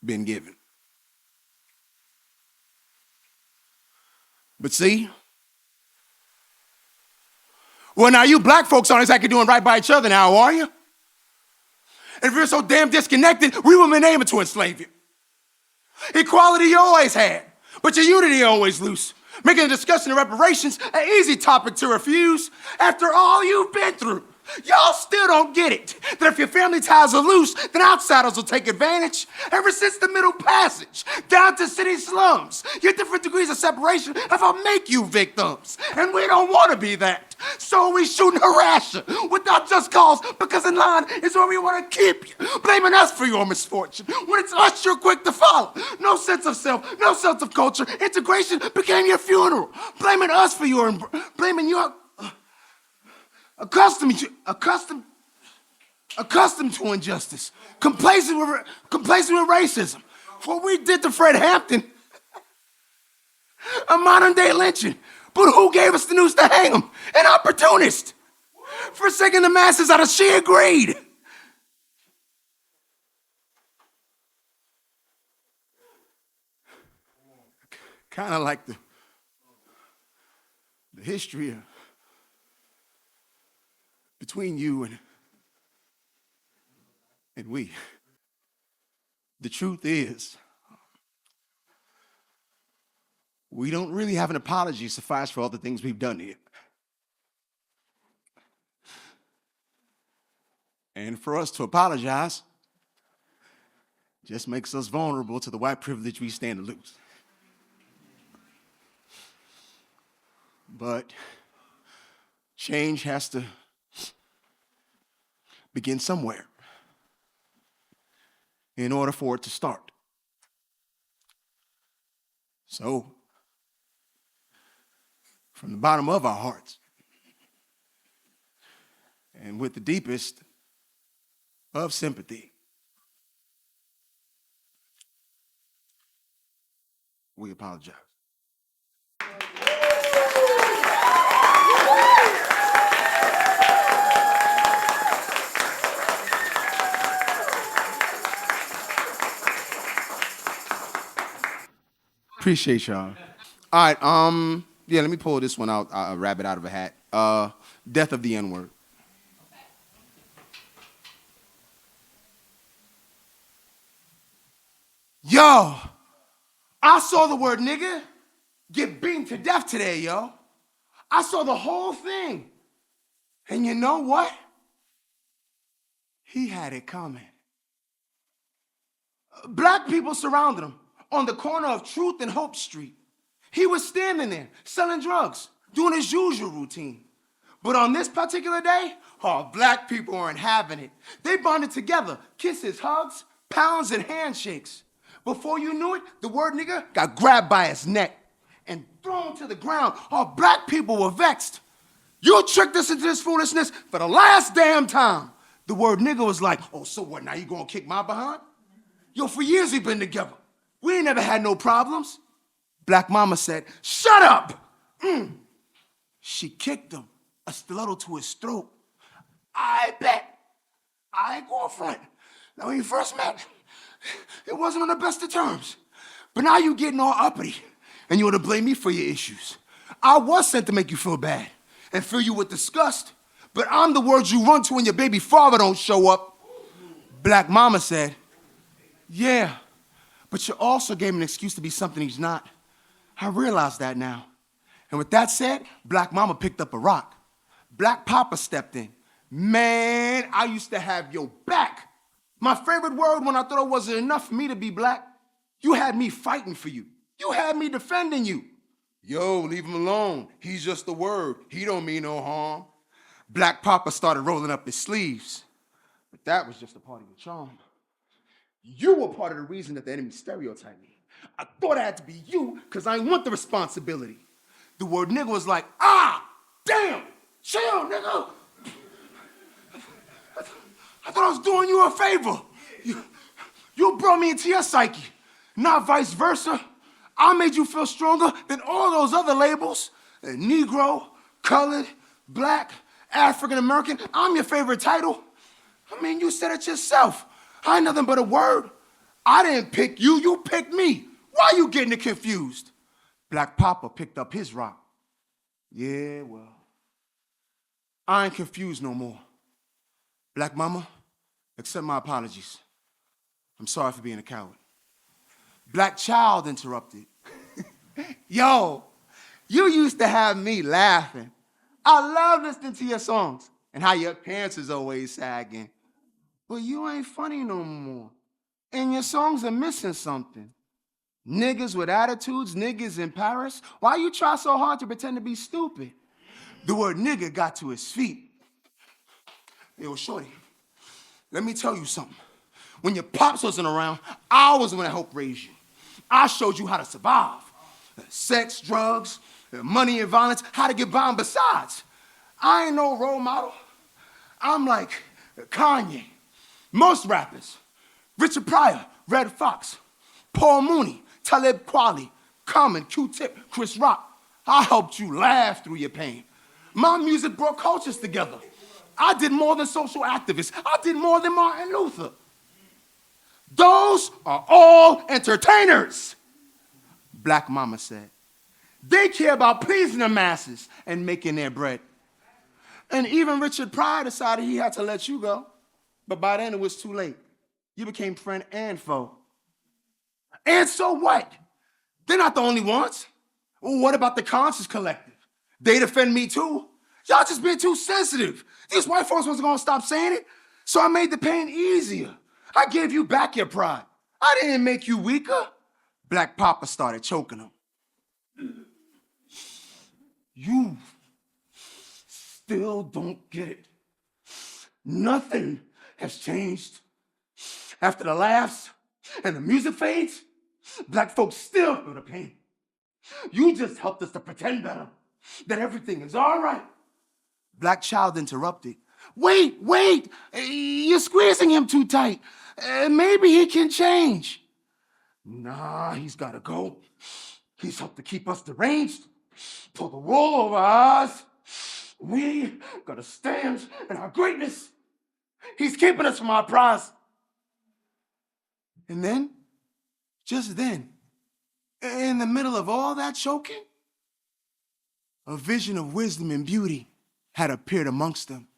been given. But see, well, now you black folks aren't exactly doing right by each other now, are you? And if you're so damn disconnected, we were able to enslave you. Equality you always had, but your unity always loose. Making a discussion of reparations an easy topic to refuse after all you've been through. Y'all still don't get it, that if your family ties are loose, then outsiders will take advantage. Ever since the Middle Passage, down to city slums, your different degrees of separation have helped make you victims. And we don't want to be that. So we shoot and harass you without just cause, because in line is where we want to keep you, blaming us for your misfortune. When it's us you're quick to follow. No sense of self, no sense of culture. Integration became your funeral. Blaming us for your, blaming your, accustomed to injustice, complacent with racism. What we did to Fred Hampton, a modern day lynching. But who gave us the news to hang him? An opportunist. Forsaking the masses out of sheer greed. Kind of like the history of between you and we. The truth is, we don't really have an apology suffice for all the things we've done here. And for us to apologize just makes us vulnerable to the white privilege we stand to lose. But change has to begin somewhere in order for it to start. So, from the bottom of our hearts, and with the deepest of sympathy, we apologize. Appreciate y'all. All right, yeah, let me pull this one out, a rabbit out of a hat. Death of the N-word. Yo, I saw the word nigga get beaten to death today, yo. I saw the whole thing. And you know what? He had it coming. Black people surrounded him on the corner of Truth and Hope Street. He was standing there selling drugs, doing his usual routine. But on this particular day, black people weren't having it. They bonded together, kisses, hugs, pounds, and handshakes. Before you knew it, the word nigga got grabbed by his neck and thrown to the ground. Black people were vexed. You tricked us into this foolishness for the last damn time. The word nigga was like, oh, so what, now you gonna kick my behind? Yo, for years we've been together. We ain't never had no problems. Black mama said, shut up! She kicked him, a stiletto to his throat. I bet. I ain't going front. Now, when you first met, it wasn't on the best of terms. But now you getting all uppity, and you want to blame me for your issues. I was sent to make you feel bad and fill you with disgust, but I'm the words you run to when your baby father don't show up. Black mama said, yeah, but you also gave him an excuse to be something he's not. I realize that now. And with that said, Black mama picked up a rock. Black papa stepped in. Man, I used to have your back. My favorite word when I thought it wasn't enough for me to be black, you had me fighting for you. You had me defending you. Yo, leave him alone. He's just a word. He don't mean no harm. Black Papa started rolling up his sleeves. But that was just a part of your charm. You were part of the reason that the enemy stereotyped me. I thought it had to be you because I didn't want the responsibility. The word nigga was like, ah, damn, chill, nigga. I thought I was doing you a favor. You brought me into your psyche, not vice versa. I made you feel stronger than all those other labels. Negro, colored, black, African American. I'm your favorite title. I mean, you said it yourself. I ain't nothing but a word. I didn't pick you, you picked me. Why you getting it confused? Black Papa picked up his rock. Yeah, well, I ain't confused no more. Black Mama, accept my apologies. I'm sorry for being a coward. Black Child interrupted. Yo, you used to have me laughing. I love listening to your songs and how your pants is always sagging. But you ain't funny no more. And your songs are missing something. Niggas with attitudes, niggas in Paris. Why you try so hard to pretend to be stupid? The word nigga got to his feet. Yo, shorty, let me tell you something. When your pops wasn't around, I was the one that helped raise you. I showed you how to survive. Sex, drugs, money and violence, how to get by. And besides, I ain't no role model. I'm like Kanye, most rappers, Richard Pryor, Red Fox, Paul Mooney, Talib Kweli, Common, Q-Tip, Chris Rock. I helped you laugh through your pain. My music brought cultures together. I did more than social activists. I did more than Martin Luther. Those are all entertainers, Black Mama said. They care about pleasing the masses and making their bread. And even Richard Pryor decided he had to let you go. But by then it was too late. You became friend and foe. And so what? They're not the only ones. Well, what about the Conscious Collective? They defend me too. Y'all just being too sensitive. These white folks wasn't gonna stop saying it, so I made the pain easier. I gave you back your pride. I didn't make you weaker. Black Papa started choking him. You still don't get it. Nothing has changed. After the laughs and the music fades, black folks still feel the pain. You just helped us to pretend better, that everything is all right. Black Child interrupted. Wait, you're squeezing him too tight. Maybe he can change. Nah, he's gotta go. He's helped to keep us deranged, pull the wool over our eyes. We gotta stand in our greatness. He's keeping us from our prize. And then, just then, in the middle of all that choking, a vision of wisdom and beauty had appeared amongst them.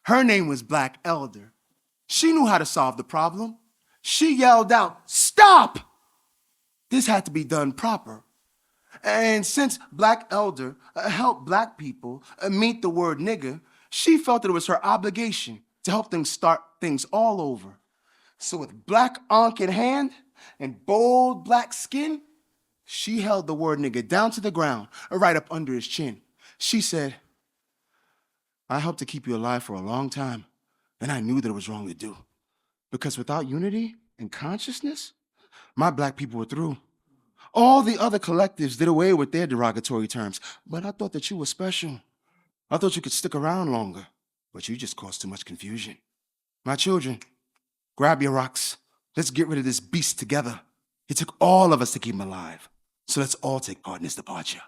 Her name was Black Elder. She knew how to solve the problem. She yelled out, "Stop!" This had to be done proper. And since Black Elder helped black people meet the word nigga, she felt that it was her obligation to help them start things all over. So with black ankh in hand and bold black skin, she held the word nigga down to the ground, right up under his chin. She said, I helped to keep you alive for a long time, and I knew that it was wrong to do. Because without unity and consciousness, my black people were through. All the other collectives did away with their derogatory terms, but I thought that you were special. I thought you could stick around longer, but you just caused too much confusion. My children, grab your rocks. Let's get rid of this beast together. It took all of us to keep him alive, so let's all take part in his departure.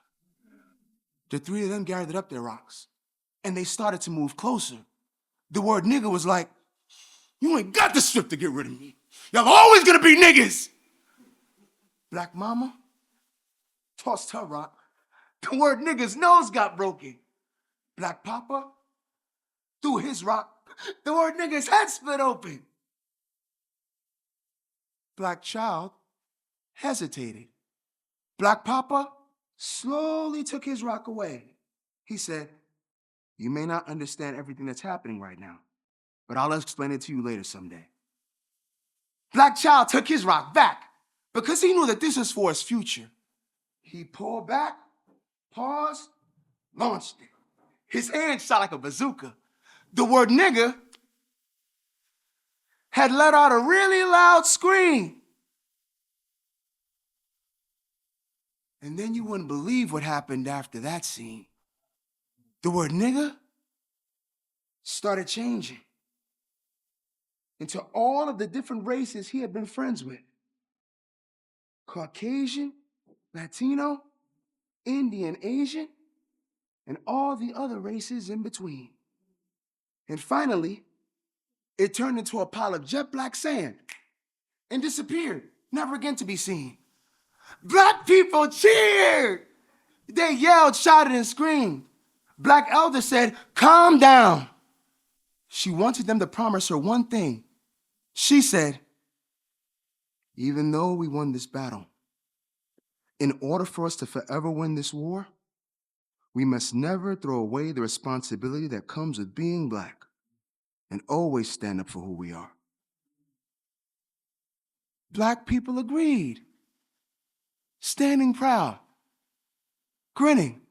The three of them gathered up their rocks, and they started to move closer. The word nigga was like, you ain't got the strip to get rid of me. Y'all always gonna be niggas. Black Mama tossed her rock. The word nigga's nose got broken. Black Papa threw his rock. The word nigga's head split open. Black Child hesitated. Black Papa slowly took his rock away. He said, you may not understand everything that's happening right now, but I'll explain it to you later someday. Black Child took his rock back because he knew that this was for his future. He pulled back, paused, launched it. His hand shot like a bazooka. The word nigger had let out a really loud scream. And then you wouldn't believe what happened after that scene. The word nigger started changing into all of the different races he had been friends with. Caucasian, Latino, Indian, Asian, and all the other races in between. And finally, it turned into a pile of jet black sand and disappeared, never again to be seen. Black people cheered. They yelled, shouted, and screamed. Black elder said, calm down. She wanted them to promise her one thing. She said, even though we won this battle, in order for us to forever win this war, we must never throw away the responsibility that comes with being black and always stand up for who we are. Black people agreed, standing proud, grinning,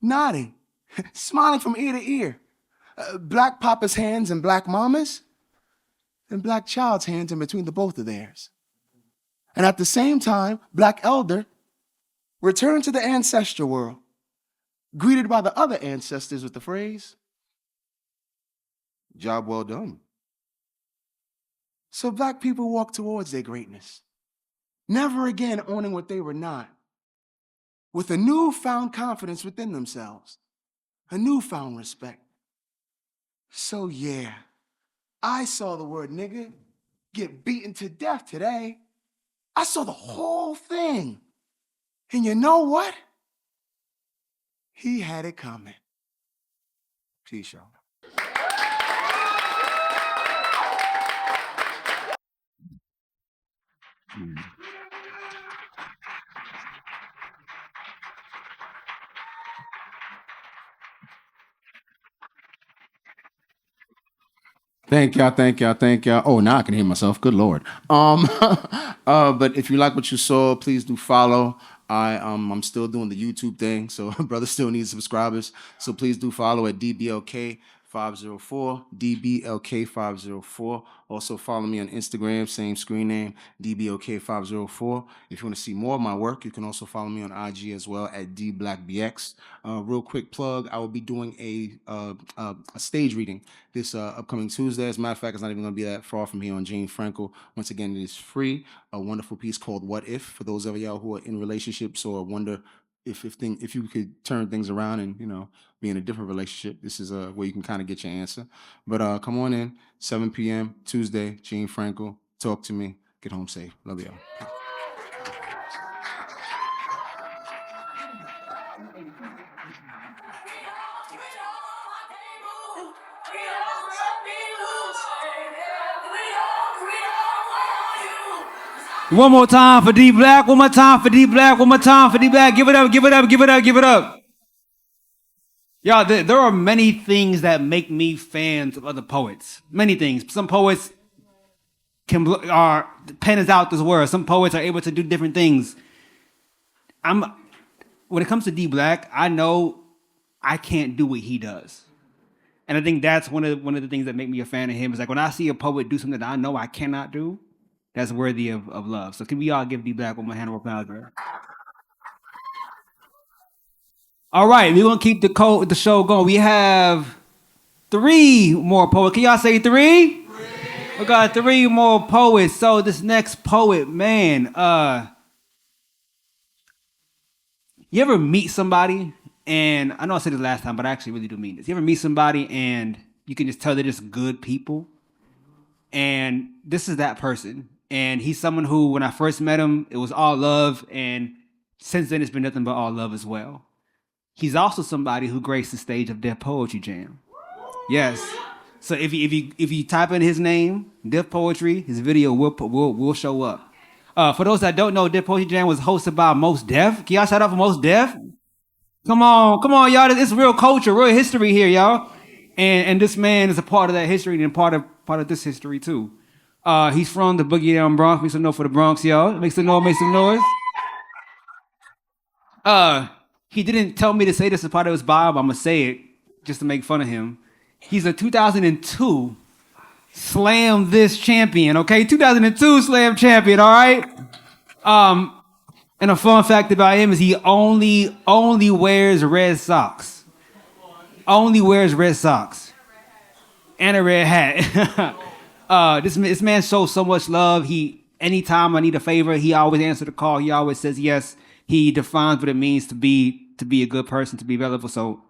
nodding, smiling from ear to ear. Black papa's hands in black mama's, and black child's hands in between the both of theirs. And at the same time, black elder returned to the ancestral world, greeted by the other ancestors with the phrase, job well done. So black people walked towards their greatness, never again owning what they were not, with a newfound confidence within themselves, a newfound respect. So yeah, I saw the word nigga get beaten to death today. I saw the whole thing. And you know what? He had it coming. Peace, y'all. Thank y'all. Oh, now I can hear myself. Good Lord. But if you like what you saw, please do follow. I'm still doing the YouTube thing, so brother still needs subscribers. So please do follow at DBLK 504, DBLK 504. Also follow me on Instagram, same screen name, DBLK 504. If you want to see more of my work, you can also follow me on IG as well at DBlackBX. Real quick plug, I will be doing a stage reading this upcoming Tuesday. As a matter of fact, it's not even going to be that far from here on Jane Frankel. Once again, it is free. A wonderful piece called What If, for those of y'all who are in relationships or wonder if you could turn things around and, be in a different relationship, this is where you can kind of get your answer. But come on in, 7 p.m. Tuesday, Gene Frankel. Talk to me. Get home safe. Love y'all. One more time for D Black. One more time for D Black. One more time for D Black. Give it up. Give it up. Give it up. Give it up. Y'all, there are many things that make me fans of other poets. Many things. Some poets pen is out this word. Some poets are able to do different things. When it comes to D Black, I know I can't do what he does. And I think that's one of the things that make me a fan of him. Is like when I see a poet do something that I know I cannot do, that's worthy of love. So can we all give D Black one more hand of applause, man? All right, we're gonna keep the show going. We have 3 more poets. Can y'all say 3? We got 3 more poets. So this next poet, man, you ever meet somebody, and I know I said this last time, but I actually really do mean this. You ever meet somebody and you can just tell they're just good people? And this is that person. And he's someone who, when I first met him, it was all love, and since then it's been nothing but all love as well. He's also somebody who graced the stage of Def Poetry Jam. Yes. So if you type in his name, Def Poetry, his video will show up. For those that don't know, Def Poetry Jam was hosted by Most Def. Can y'all shout out for Most Def? Come on, y'all. It's real culture, real history here, y'all. And this man is a part of that history and part of this history too. He's from the Boogie Down Bronx. Make some noise for the Bronx, y'all. Make some noise. He didn't tell me to say this as part of his bio, but I'm gonna say it. just to make fun of him. He's a 2002 Slam This champion, okay? 2002 Slam champion, all right? And a fun fact about him is he only wears red socks. Only wears red socks. And a red hat. This man shows so much love. Anytime I need a favor, he always answers the call. He always says yes. He defines what it means to be a good person, to be available. So,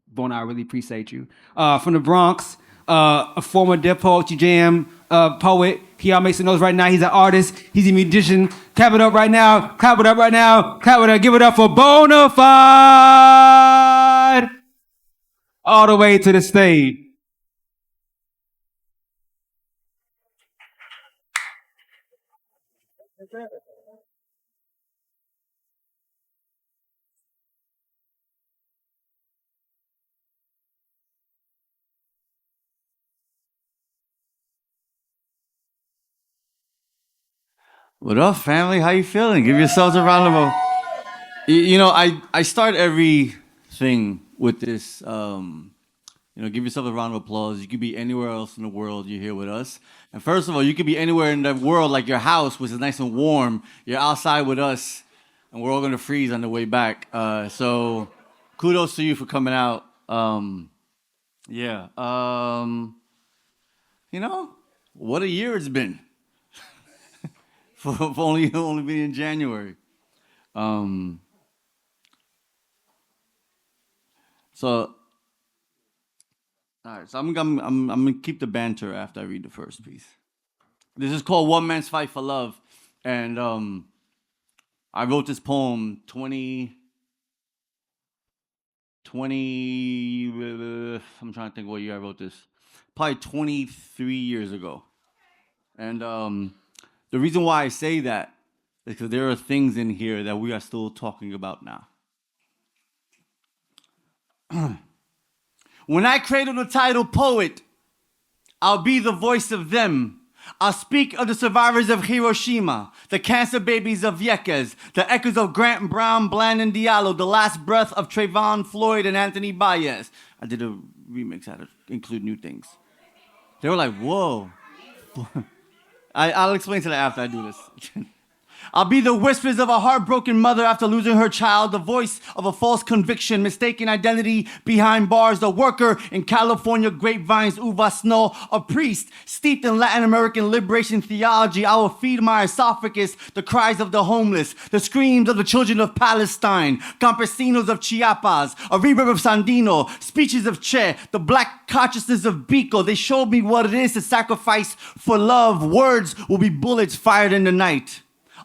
Bona, I really appreciate you. From the Bronx, a former Def Poetry Jam poet. He all makes some notes right now. He's an artist. He's a musician. Clap it up right now. Clap it up right now. Clap it up. Give it up for Bonafide. All the way to the stage. What up, family? How you feeling? Give yourselves a round of applause. You know, I start everything with this. Give yourself a round of applause. You could be anywhere else in the world. You're here with us. And first of all, you could be anywhere in the world, like your house, which is nice and warm. You're outside with us, and we're all gonna freeze on the way back. So, kudos to you for coming out. What a year it's been. for only being in January. So I'm gonna keep the banter after I read the first piece. This is called One Man's Fight for Love, and I wrote this poem 20. I'm trying to think what year I wrote this. Probably 23 years ago, and the reason why I say that is because there are things in here that we are still talking about now. When I cradle the title poet, I'll be the voice of them. I'll speak of the survivors of Hiroshima, the cancer babies of Yekes, the echoes of Grant Brown, Bland, and Diallo, the last breath of Trayvon Floyd and Anthony Baez. I did a remix, I had to include new things. They were like, whoa. I'll explain to that after I do this. I'll be the whispers of a heartbroken mother after losing her child, the voice of a false conviction, mistaken identity behind bars, the worker in California grapevines, uva snow, a priest steeped in Latin American liberation theology. I will feed my esophagus the cries of the homeless, the screams of the children of Palestine, campesinos of Chiapas, a reverb of Sandino, speeches of Che, the black consciousness of Biko. They showed me what it is to sacrifice for love. Words will be bullets fired in the night.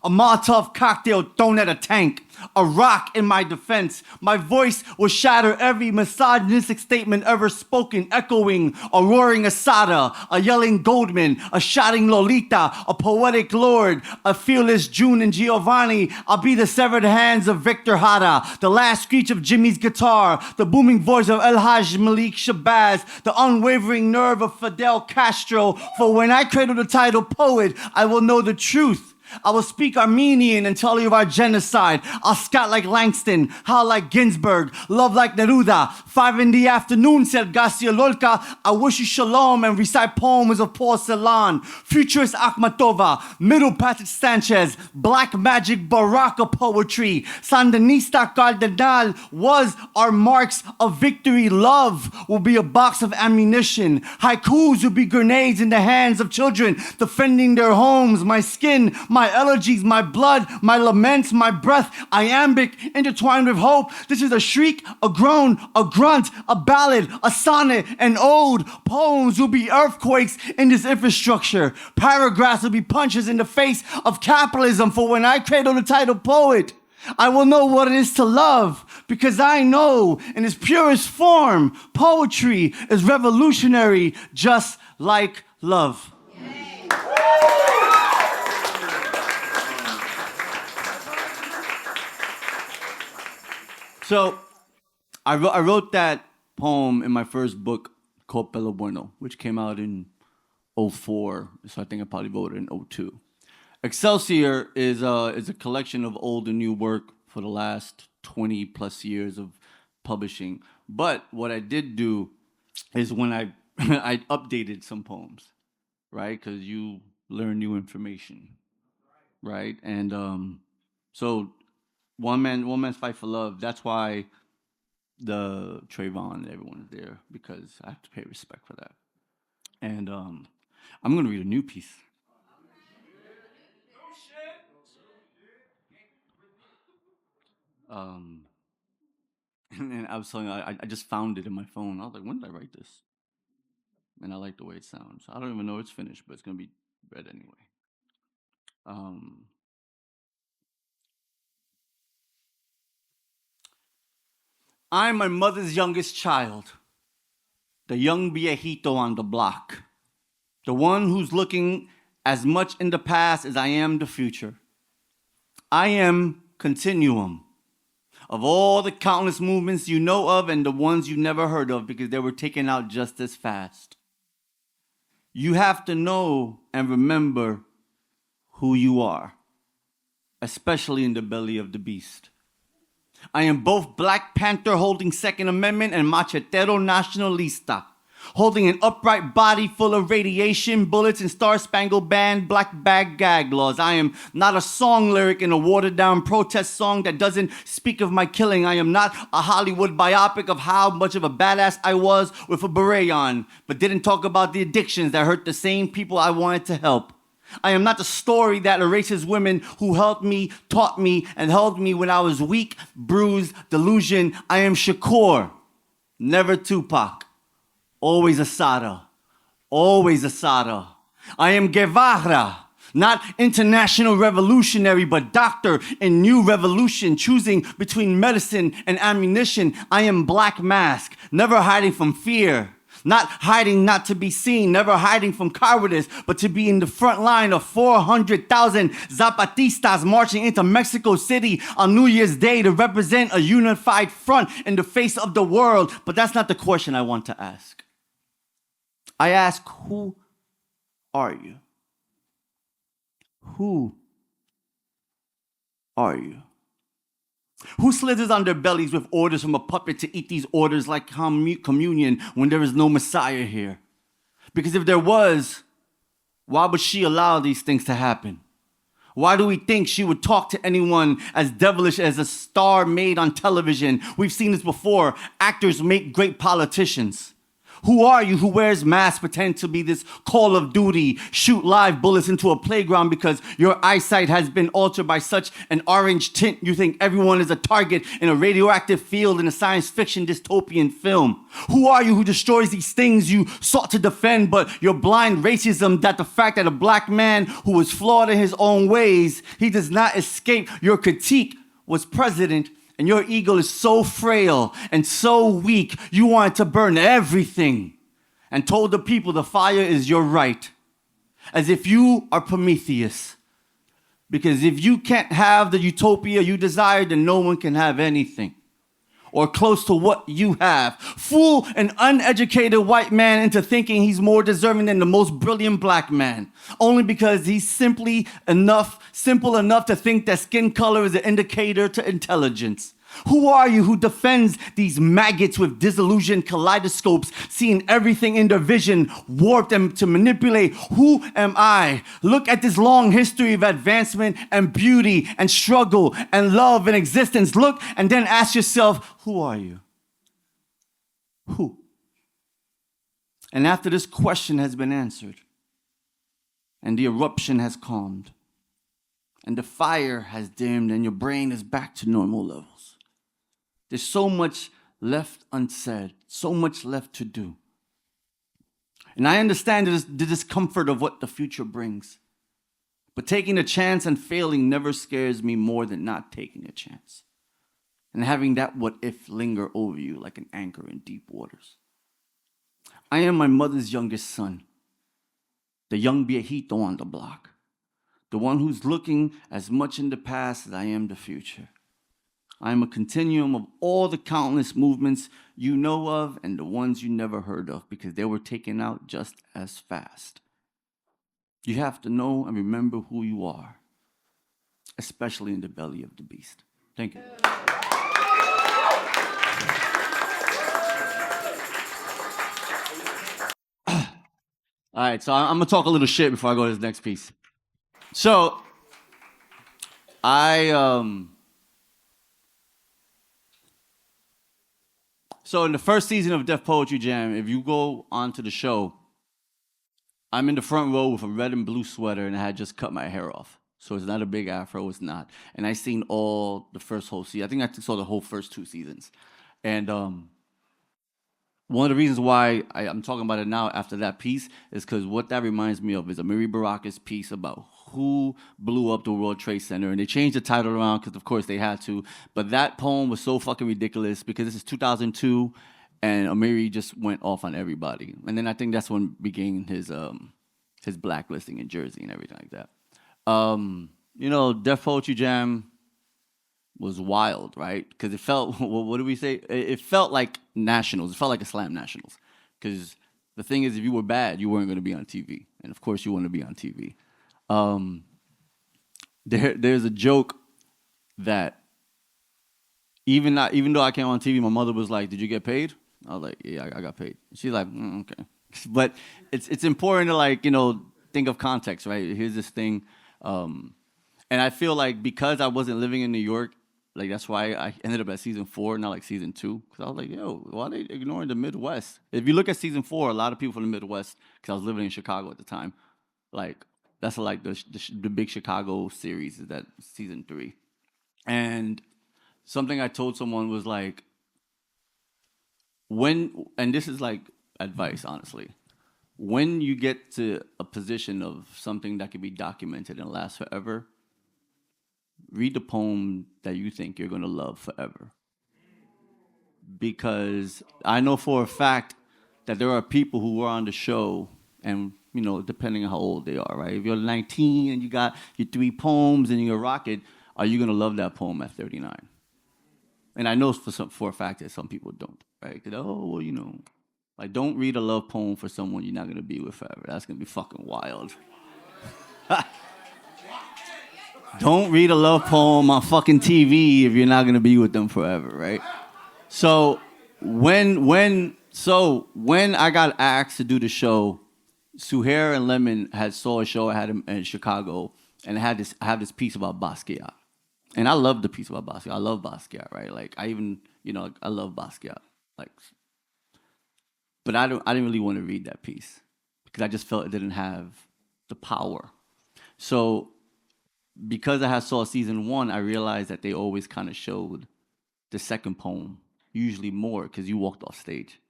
A Molotov cocktail thrown at a tank. A rock in my defense. My voice will shatter every misogynistic statement ever spoken, echoing a roaring Asada, a yelling Goldman, a shouting Lolita, a poetic Lord, a fearless June and Giovanni. I'll be the severed hands of Victor Hara, the last screech of Jimmy's guitar, the booming voice of El Haj Malik Shabazz, the unwavering nerve of Fidel Castro. For when I cradle the title poet, I will know the truth. I will speak Armenian and tell you of our genocide. I'll scout like Langston, howl like Ginsberg, love like Neruda. 5 in the afternoon, said Garcia Lorca. I wish you shalom and recite poems of Paul Celan. Futurist Akhmatova, middle Patrick Sanchez, black magic Baraka poetry. Sandinista Cardenal was our marks of victory. Love will be a box of ammunition. Haikus will be grenades in the hands of children defending their homes. My skin, my elegies, my blood, my laments, my breath, iambic, intertwined with hope. This is a shriek, a groan, a grunt, a ballad, a sonnet, an ode. Poems will be earthquakes in this infrastructure. Paragraphs will be punches in the face of capitalism. For when I cradle the title poet, I will know what it is to love, because I know in its purest form, poetry is revolutionary, just like love. So, I wrote that poem in my first book called Pelo Bueno, which came out in 2004. So I think I probably wrote it in 2002. Excelsior is a collection of old and new work for the last 20 plus years of publishing. But what I did do is when I I updated some poems, right? Because you learn new information, right? And so one man's fight for love. That's why the Trayvon, everyone is there, because I have to pay respect for that. And I'm gonna read a new piece. Um, and I was telling you, I just found it in my phone. I was like, when did I write this? And I like the way it sounds. I don't even know it's finished, but it's gonna be read anyway. Um, I'm my mother's youngest child, the young viejito on the block, the one who's looking as much in the past as I am the future. I am continuum of all the countless movements you know of and the ones you never heard of because they were taken out just as fast. You have to know and remember who you are, especially in the belly of the beast. I am both Black Panther holding Second Amendment and machetero nacionalista, holding an upright body full of radiation, bullets, and star-spangled band black bag gag laws. I am not a song lyric in a watered-down protest song that doesn't speak of my killing. I am not a Hollywood biopic of how much of a badass I was with a beret on, but didn't talk about the addictions that hurt the same people I wanted to help. I am not the story that erases women who helped me, taught me, and held me when I was weak, bruised, delusioned. I am Shakur, never Tupac, always Asada, always Asada. I am Guevara, not international revolutionary, but doctor in new revolution, choosing between medicine and ammunition. I am Black Mask, never hiding from fear. Not hiding not to be seen, never hiding from cowardice, but to be in the front line of 400,000 Zapatistas marching into Mexico City on New Year's Day to represent a unified front in the face of the world. But that's not the question I want to ask. I ask, who are you? Who are you? Who slithers on their bellies with orders from a puppet to eat these orders like communion when there is no Messiah here? Because if there was, why would she allow these things to happen? Why do we think she would talk to anyone as devilish as a star made on television? We've seen this before. Actors make great politicians. Who are you who wears masks, pretend to be this Call of Duty, shoot live bullets into a playground because your eyesight has been altered by such an orange tint you think everyone is a target in a radioactive field in a science fiction dystopian film? Who are you who destroys these things you sought to defend, but your blind racism that the fact that a Black man who was flawed in his own ways, he does not escape your critique, was president, and your ego is so frail and so weak, you wanted to burn everything and told the people the fire is your right, as if you are Prometheus. Because if you can't have the utopia you desire, then no one can have anything or close to what you have. Fool an uneducated white man into thinking he's more deserving than the most brilliant Black man, only because he's simple enough to think that skin color is an indicator to intelligence. Who are you who defends these maggots with disillusioned kaleidoscopes, seeing everything in their vision, warped them to manipulate? Who am I? Look at this long history of advancement and beauty and struggle and love and existence. Look and then ask yourself, who are you? Who? And after this question has been answered, and the eruption has calmed, and the fire has dimmed, and your brain is back to normal levels, there's so much left unsaid, so much left to do. And I understand the discomfort of what the future brings. But taking a chance and failing never scares me more than not taking a chance. And having that what if linger over you like an anchor in deep waters. I am my mother's youngest son, the young viejito on the block, the one who's looking as much in the past as I am the future. I am a continuum of all the countless movements you know of and the ones you never heard of because they were taken out just as fast. You have to know and remember who you are, especially in the belly of the beast. Thank you. All right, so I'm gonna talk a little shit before I go to this next piece. So, so in the first season of Def Poetry Jam, if you go onto the show, I'm in the front row with a red and blue sweater, and I had just cut my hair off. So it's not a big afro, it's not. And I seen all the first whole season. I think I saw the whole first 2 seasons. And one of the reasons why I'm talking about it now after that piece is because what that reminds me of is Amiri Baraka's piece about who blew up the World Trade Center. And they changed the title around because, of course, they had to. But that poem was so fucking ridiculous because this is 2002, and Amiri just went off on everybody. And then I think that's when began his blacklisting in Jersey and everything like that. You know, Def Poetry Jam was wild, right? Because it felt, what did we say? It felt like nationals. It felt like a slam nationals. Because the thing is, if you were bad, you weren't going to be on TV. And of course, you want to be on TV. There's a joke that even though I came on TV, my mother was like, "Did you get paid?" I was like, "Yeah, I got paid." She's like, "Okay." But it's important to, like, you know, think of context, right? Here's this thing. And I feel like because I wasn't living in New York, like that's why I ended up at season 4, not like season 2. Because I was like, yo, why are they ignoring the Midwest? If you look at season 4, a lot of people from the Midwest, because I was living in Chicago at the time, like that's like the big Chicago series is that season 3. And something I told someone was like, and this is like advice, honestly, when you get to a position of something that can be documented and last forever, read the poem that you think you're going to love forever. Because I know for a fact that there are people who were on the show, and, you know, depending on how old they are, right? If you're 19 and you got your 3 poems and you're rocket, are you going to love that poem at 39? And I know for a fact that some people don't, right? Oh, well, you know, like, don't read a love poem for someone you're not going to be with forever. That's going to be fucking wild. Don't read a love poem on fucking TV if you're not going to be with them forever, right? So when I got asked to do the show, Suhair and Lemon saw a show I had in Chicago, and I have this piece about Basquiat. And I love the piece about Basquiat. I love Basquiat, right? Like, I love Basquiat. Like, but I didn't really want to read that piece because I just felt it didn't have the power. So because I had saw season 1, I realized that they always kind of showed the second poem, usually more because you walked off stage.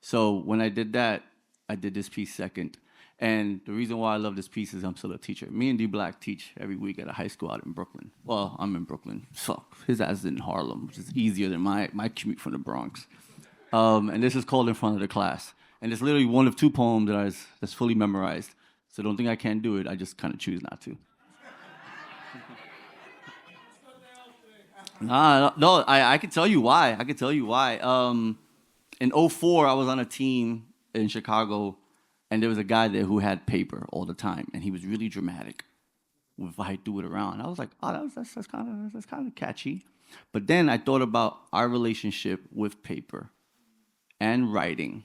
So when I did that, I did this piece second. And the reason why I love this piece is I'm still a teacher. Me and D Black teach every week at a high school out in Brooklyn. Well, I'm in Brooklyn. So his ass is in Harlem, which is easier than my commute from the Bronx. And this is called In Front of the Class. And it's literally one of 2 poems that's fully memorized. So don't think I can't do it. I just kind of choose not to. No, I can tell you why. In 2004, I was on a team in Chicago, and there was a guy there who had paper all the time, and he was really dramatic if I threw it around. I was like, oh, that's kind of catchy. But then I thought about our relationship with paper and writing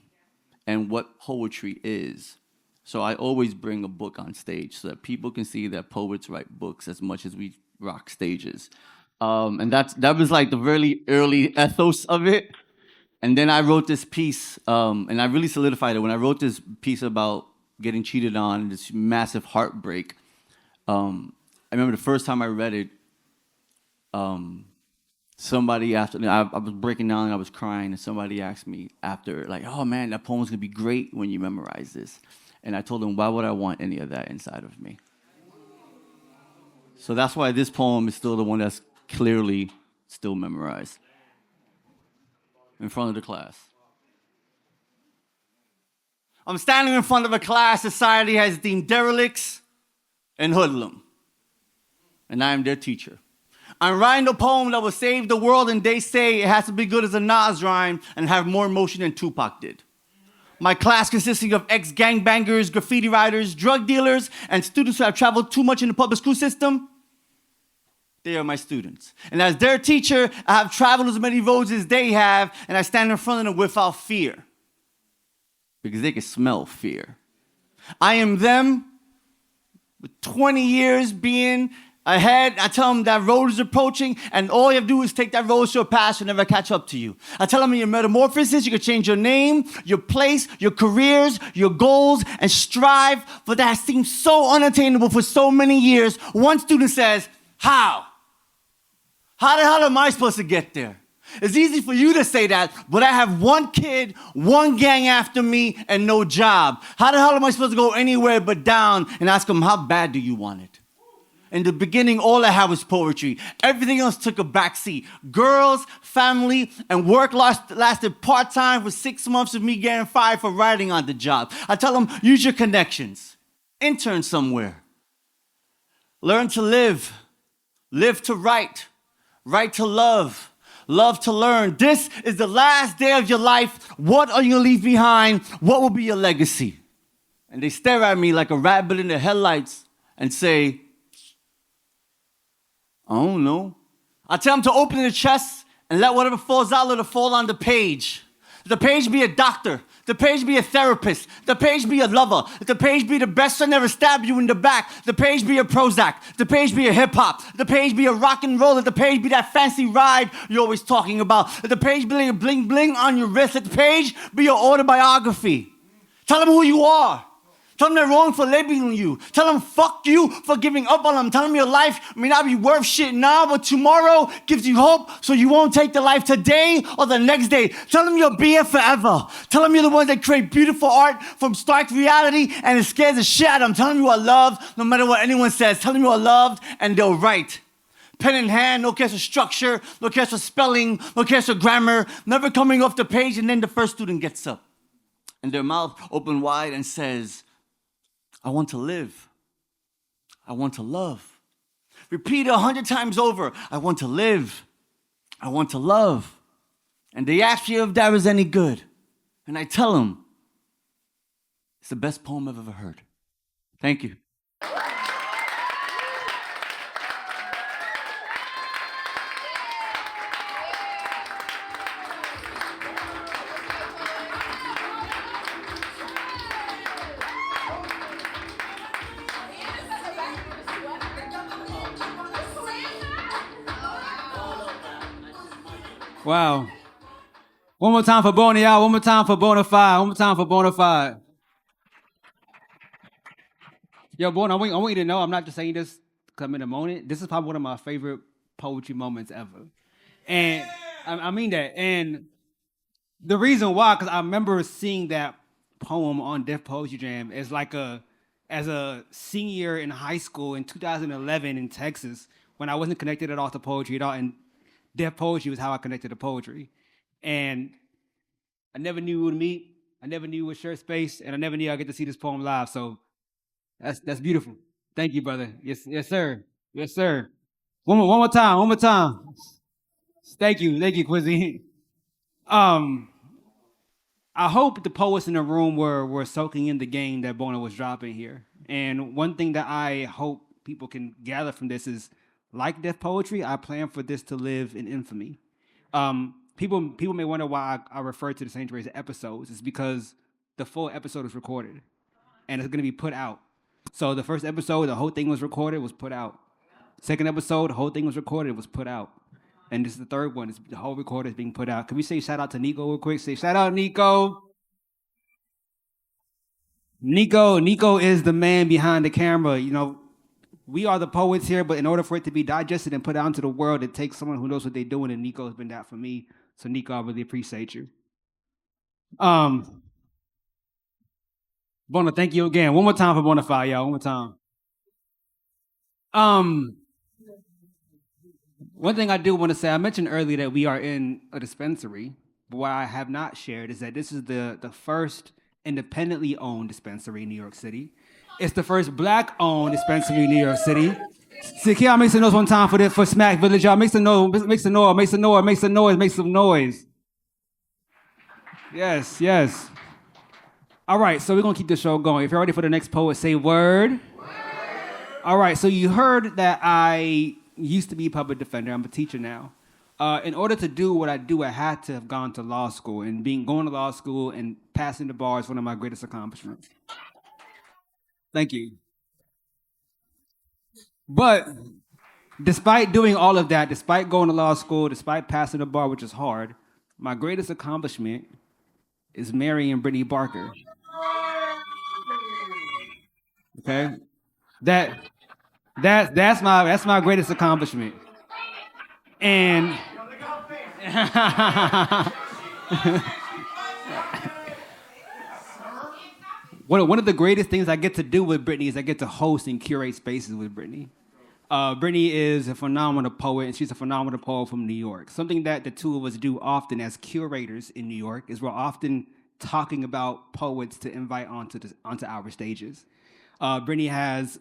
and what poetry is. So I always bring a book on stage so that people can see that poets write books as much as we rock stages. And that was like the very early ethos of it. And then I wrote this piece, and I really solidified it. When I wrote this piece about getting cheated on, this massive heartbreak, I remember the first time I read it, somebody asked me, I was breaking down and I was crying, and somebody asked me after, like, oh man, that poem's gonna be great when you memorize this. And I told them, why would I want any of that inside of me? So that's why this poem is still the one that's clearly still memorized. In front of the class. I'm standing in front of a class society has deemed derelicts and hoodlum. And I am their teacher. I'm writing a poem that will save the world, and they say it has to be good as a Nas rhyme and have more emotion than Tupac did. My class consisting of ex-gangbangers, graffiti writers, drug dealers, and students who have traveled too much in the public school system. They are my students. And as their teacher, I have traveled as many roads as they have, and I stand in front of them without fear. Because they can smell fear. I am them with 20 years being ahead. I tell them that road is approaching, and all you have to do is take that road to a pass and never catch up to you. I tell them in your metamorphosis, you can change your name, your place, your careers, your goals, and strive for that seems so unattainable for so many years. One student says, how? How the hell am I supposed to get there? It's easy for you to say that, but I have one kid, one gang after me, and no job. How the hell am I supposed to go anywhere but down and ask them, how bad do you want it? In the beginning, all I had was poetry. Everything else took a backseat. Girls, family, and work lasted part-time for 6 months of me getting fired for writing on the job. I tell them, use your connections. Intern somewhere. Learn to live. Live to write. Write to love. Love to learn. This is the last day of your life. What are you going to leave behind? What will be your legacy? And they stare at me like a rabbit in the headlights and say, I don't know. I tell them to open their chest and let whatever falls out, let it fall on the page. The page be a doctor. The page be a therapist. The page be a lover. The page be the best friend ever stabbed you in the back. The page be a Prozac. The page be a hip hop. The page be a rock and roll. The page be that fancy ride you're always talking about. The page be like a bling bling on your wrist. The page be your autobiography. Tell them who you are. Tell them they're wrong for labeling you. Tell them fuck you for giving up on them. Tell them your life may not be worth shit now, but tomorrow gives you hope so you won't take the life today or the next day. Tell them you'll be here forever. Tell them you're the ones that create beautiful art from stark reality and it scares the shit out of them. Tell them you are loved no matter what anyone says. Tell them you are loved and they'll write. Pen in hand, no cares for structure, no cares for spelling, no cares for grammar, never coming off the page, and then the first student gets up and their mouth open wide and says, I want to live. I want to love. Repeat 100 times over. I want to live. I want to love. And they ask me if that was any good. And I tell them, it's the best poem I've ever heard. Thank you. Wow. One more time for Bona, y'all. One more time for Bonafide. One more time for Bonafide. Yo, Bona, I want you to know I'm not just saying this because I'm in a moment. This is probably one of my favorite poetry moments ever. And I mean that. And the reason why, because I remember seeing that poem on Def Poetry Jam as as a senior in high school in 2011 in Texas when I wasn't connected at all to poetry at all. And Def Poetry was how I connected to poetry. And I never knew we would meet. I never knew we would share space. And I never knew I'd get to see this poem live. So that's beautiful. Thank you, brother. Yes, sir. Yes, sir. One more time. Thank you, Quizzy. I hope the poets in the room were soaking in the game that Bona was dropping here. And one thing that I hope people can gather from this is, like Def Poetry, I plan for this to live in infamy. People may wonder why I refer to the Sanctuary as episodes. It's because the full episode is recorded, and it's going to be put out. So the first episode, the whole thing was recorded, was put out. Second episode, the whole thing was recorded, was put out. And this is the third one. The whole record is being put out. Can we say shout out to Nico real quick? Say shout out, Nico. Nico is the man behind the camera. You know, we are the poets here, but in order for it to be digested and put out into the world, it takes someone who knows what they're doing, and Nico has been that for me. So Nico, I really appreciate you. Bona, thank you again. One more time for Bonafide, y'all. One more time. One thing I do want to say, I mentioned earlier that we are in a dispensary, but what I have not shared is that this is the first independently owned dispensary in New York City. It's the first Black-owned dispensary in New York City. See, can y'all make some noise one time for Smack Village, y'all? Make some noise, make some noise. Yes. All right, so we're going to keep the show going. If you're ready for the next poet, say word. All right, so you heard that I used to be a public defender. I'm a teacher now. In order to do what I do, I had to have gone to law school. And going to law school and passing the bar is one of my greatest accomplishments. Thank you. But despite doing all of that, despite going to law school, despite passing the bar, which is hard, my greatest accomplishment is marrying Brittany Barker. Okay, that that's my greatest accomplishment. And one of the greatest things I get to do with Brittany is I get to host and curate spaces with Brittany. Brittany is a phenomenal poet, and she's a phenomenal poet from New York. Something that the two of us do often as curators in New York is we're often talking about poets to invite onto our stages. Brittany has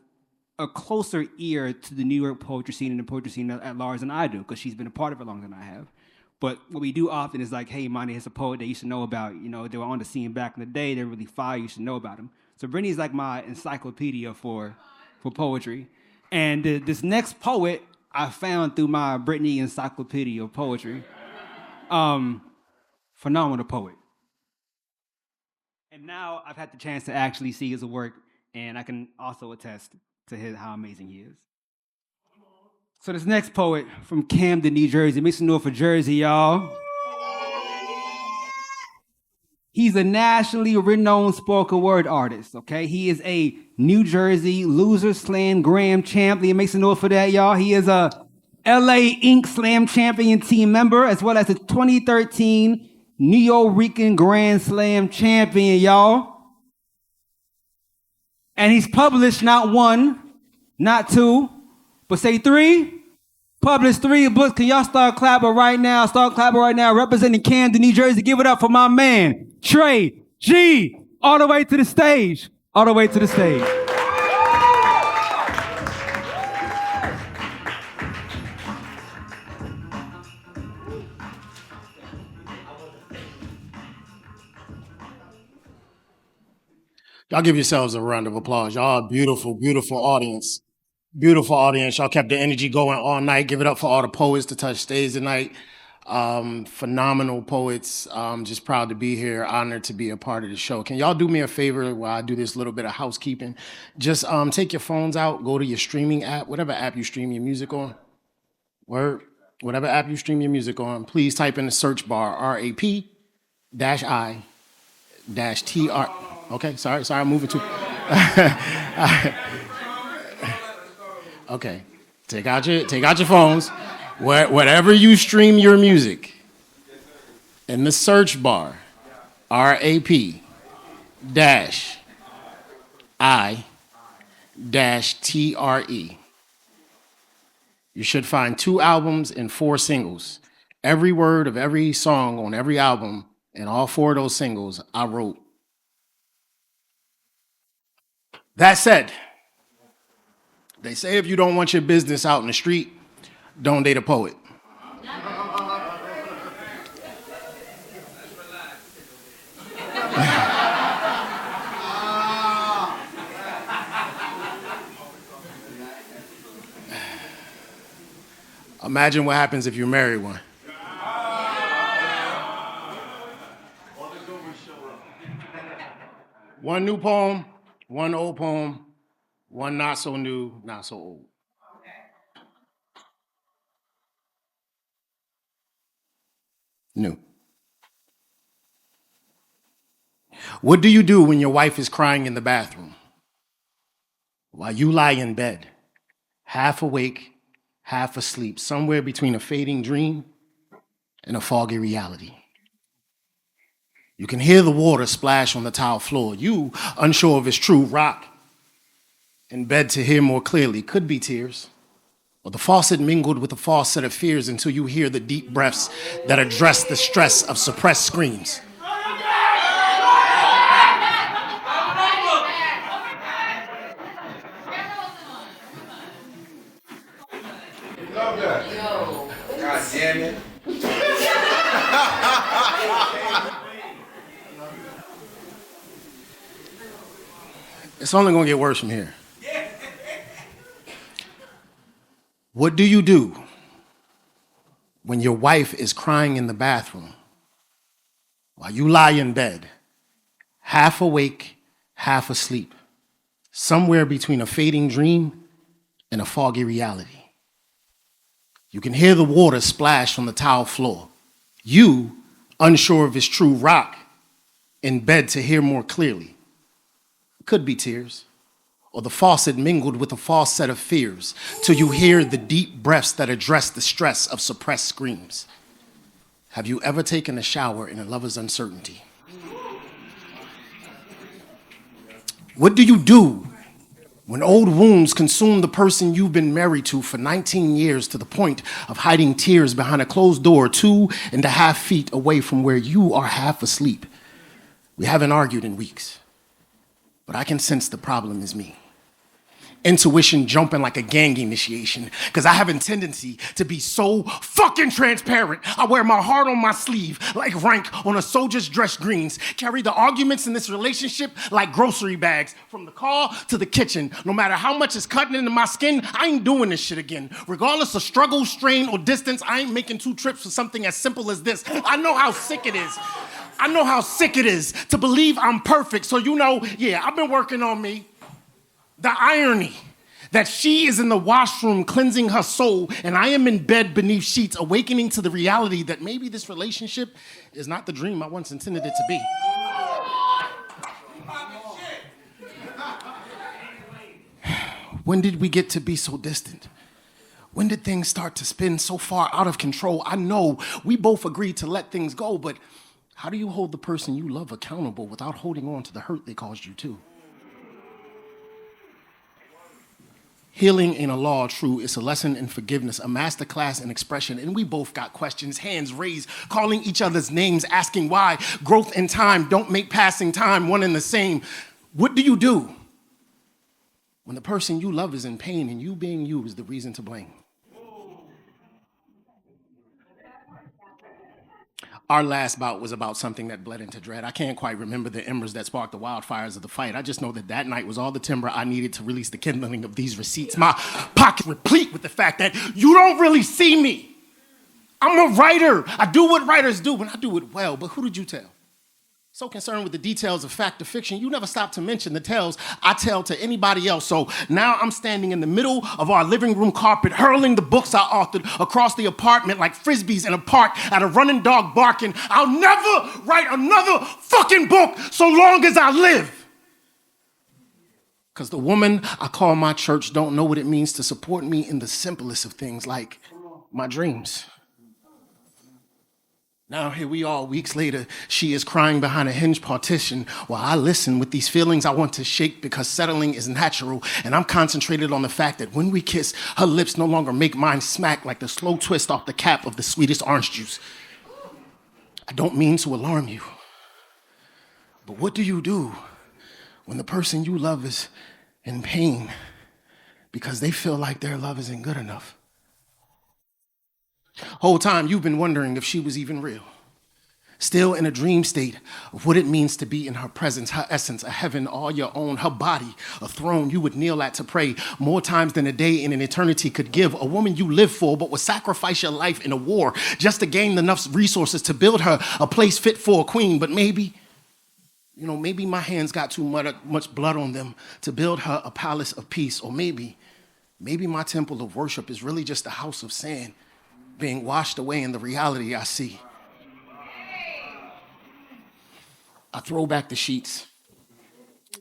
a closer ear to the New York poetry scene and the poetry scene at large than I do, because she's been a part of it longer than I have. But what we do often is like, hey, Imani, here's a poet that you should know about. You know, they were on the scene back in the day. They're really fire. You should know about them. So Brittany's like my encyclopedia for poetry. And this next poet I found through my Brittany encyclopedia of poetry. Phenomenal poet. And now I've had the chance to actually see his work, and I can also attest to how amazing he is. So this next poet from Camden, New Jersey, makes some noise for Jersey, y'all. He's a nationally renowned spoken word artist, okay? He is a New Jersey Loser Slam Gram champion. Make some noise for that, y'all. He is a LA Ink Slam champion team member, as well as a 2013 Neo Rican Grand Slam champion, y'all. And he's published not one, not two, but say three. Published 3 books. Can y'all start clapping right now? Start clapping right now. Representing Camden, New Jersey. Give it up for my man, Tre G. All the way to the stage. All the way to the stage. Y'all give yourselves a round of applause. Y'all a beautiful, beautiful audience. Beautiful audience. Y'all kept the energy going all night. Give it up for all the poets to touch stage tonight. Phenomenal poets. Just proud to be here. Honored to be a part of the show. Can y'all do me a favor while I do this little bit of housekeeping? Just take your phones out, go to your streaming app, whatever app you stream your music on. Whatever app you stream your music on, please type in the search bar RAP-I-TR. Okay, sorry, I'm moving too. Okay, take out your phones, whatever you stream your music. In the search bar, RAP-I-TRE. You should find 2 albums and 4 singles. Every word of every song on every album and all 4 of those singles I wrote. That said, they say if you don't want your business out in the street, don't date a poet. Imagine what happens if you marry one. One new poem, one old poem, one not so new, not so old. New. What do you do when your wife is crying in the bathroom? While you lie in bed, half awake, half asleep, somewhere between a fading dream and a foggy reality. You can hear the water splash on the tile floor. You, unsure if it's true, rock in bed to hear more clearly. Could be tears, or the faucet mingled with a false set of fears until you hear the deep breaths that address the stress of suppressed screams. God damn it. It's only gonna get worse from here. What do you do when your wife is crying in the bathroom while you lie in bed, half awake, half asleep, somewhere between a fading dream and a foggy reality. You can hear the water splash on the tile floor. You, unsure of its true rock, in bed to hear more clearly. Could be tears, or the faucet mingled with a false set of fears, till you hear the deep breaths that address the stress of suppressed screams. Have you ever taken a shower in a lover's uncertainty? What do you do when old wounds consume the person you've been married to for 19 years to the point of hiding tears behind a closed door 2.5 feet away from where you are half asleep? We haven't argued in weeks, but I can sense the problem is me. Intuition jumping like a gang initiation, because I have a tendency to be so fucking transparent. I wear my heart on my sleeve like rank on a soldier's dress greens. Carry the arguments in this relationship like grocery bags, from the car to the kitchen. No matter how much is cutting into my skin, I ain't doing this shit again. Regardless of struggle, strain, or distance, I ain't making 2 trips for something as simple as this. I know how sick it is. I know how sick it is to believe I'm perfect. So yeah, I've been working on me. The irony that she is in the washroom cleansing her soul and I am in bed beneath sheets awakening to the reality that maybe this relationship is not the dream I once intended it to be. When did we get to be so distant? When did things start to spin so far out of control? I know we both agreed to let things go, but how do you hold the person you love accountable without holding on to the hurt they caused you too? Healing ain't a law, true. It's a lesson in forgiveness, a masterclass in expression. And we both got questions, hands raised, calling each other's names, asking why. Growth and time don't make passing time one and the same. What do you do when the person you love is in pain and you being you is the reason to blame? Our last bout was about something that bled into dread. I can't quite remember the embers that sparked the wildfires of the fight. I just know that that night was all the timber I needed to release the kindling of these receipts. My pocket replete with the fact that you don't really see me. I'm a writer. I do what writers do, and I do it well. But who did you tell? So concerned with the details of fact or fiction, you never stop to mention the tales I tell to anybody else. So now I'm standing in the middle of our living room carpet, hurling the books I authored across the apartment like frisbees in a park at a running dog barking. I'll never write another fucking book so long as I live. Because the woman I call my church don't know what it means to support me in the simplest of things like my dreams. Now here we are, weeks later, she is crying behind a hinged partition while I listen with these feelings I want to shake because settling is natural, and I'm concentrated on the fact that when we kiss, her lips no longer make mine smack like the slow twist off the cap of the sweetest orange juice. I don't mean to alarm you, but what do you do when the person you love is in pain because they feel like their love isn't good enough? Whole time you've been wondering if she was even real. Still in a dream state of what it means to be in her presence, her essence, a heaven all your own, her body, a throne you would kneel at to pray more times than a day in an eternity could give, a woman you live for but would sacrifice your life in a war just to gain enough resources to build her a place fit for a queen. But maybe my hands got too much blood on them to build her a palace of peace, or maybe my temple of worship is really just a house of sand being washed away in the reality I see. I throw back the sheets,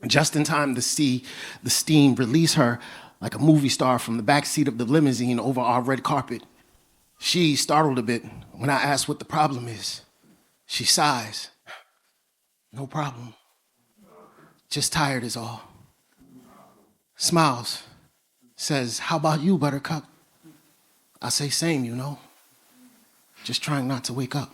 just in time to see the steam release her like a movie star from the back seat of the limousine over our red carpet. She's startled a bit when I ask what the problem is. She sighs. No problem. Just tired is all. Smiles. Says, "How about you, Buttercup?" I say, "Same, you know. Just trying not to wake up."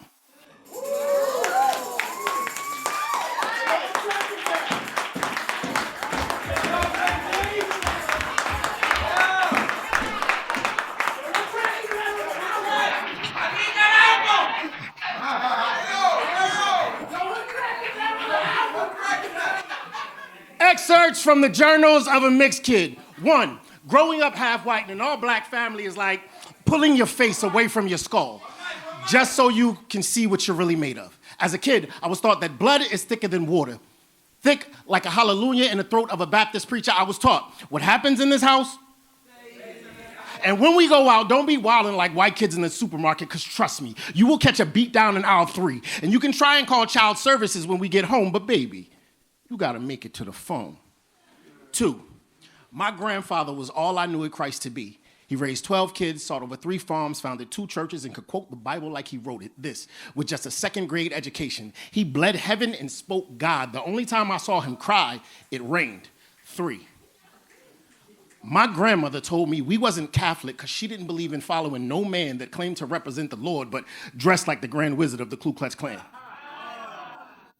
Excerpts from the journals of a mixed kid. 1, growing up half white in an all-black family is like pulling your face away from your skull, just so you can see what you're really made of. As a kid, I was taught that blood is thicker than water. thick like a hallelujah in the throat of a Baptist preacher. I was taught, what happens in this house? And when we go out, don't be wilding like white kids in the supermarket, because trust me, you will catch a beat down in aisle 3. And you can try and call child services when we get home, but baby, you gotta make it to the phone. 2, my grandfather was all I knew Christ to be. He raised 12 kids, sought over 3 farms, founded 2 churches, and could quote the Bible like he wrote it. This, with just a 2nd grade education. He bled heaven and spoke God. The only time I saw him cry, it rained. 3, my grandmother told me we wasn't Catholic because she didn't believe in following no man that claimed to represent the Lord but dressed like the Grand Wizard of the Ku Klux Klan.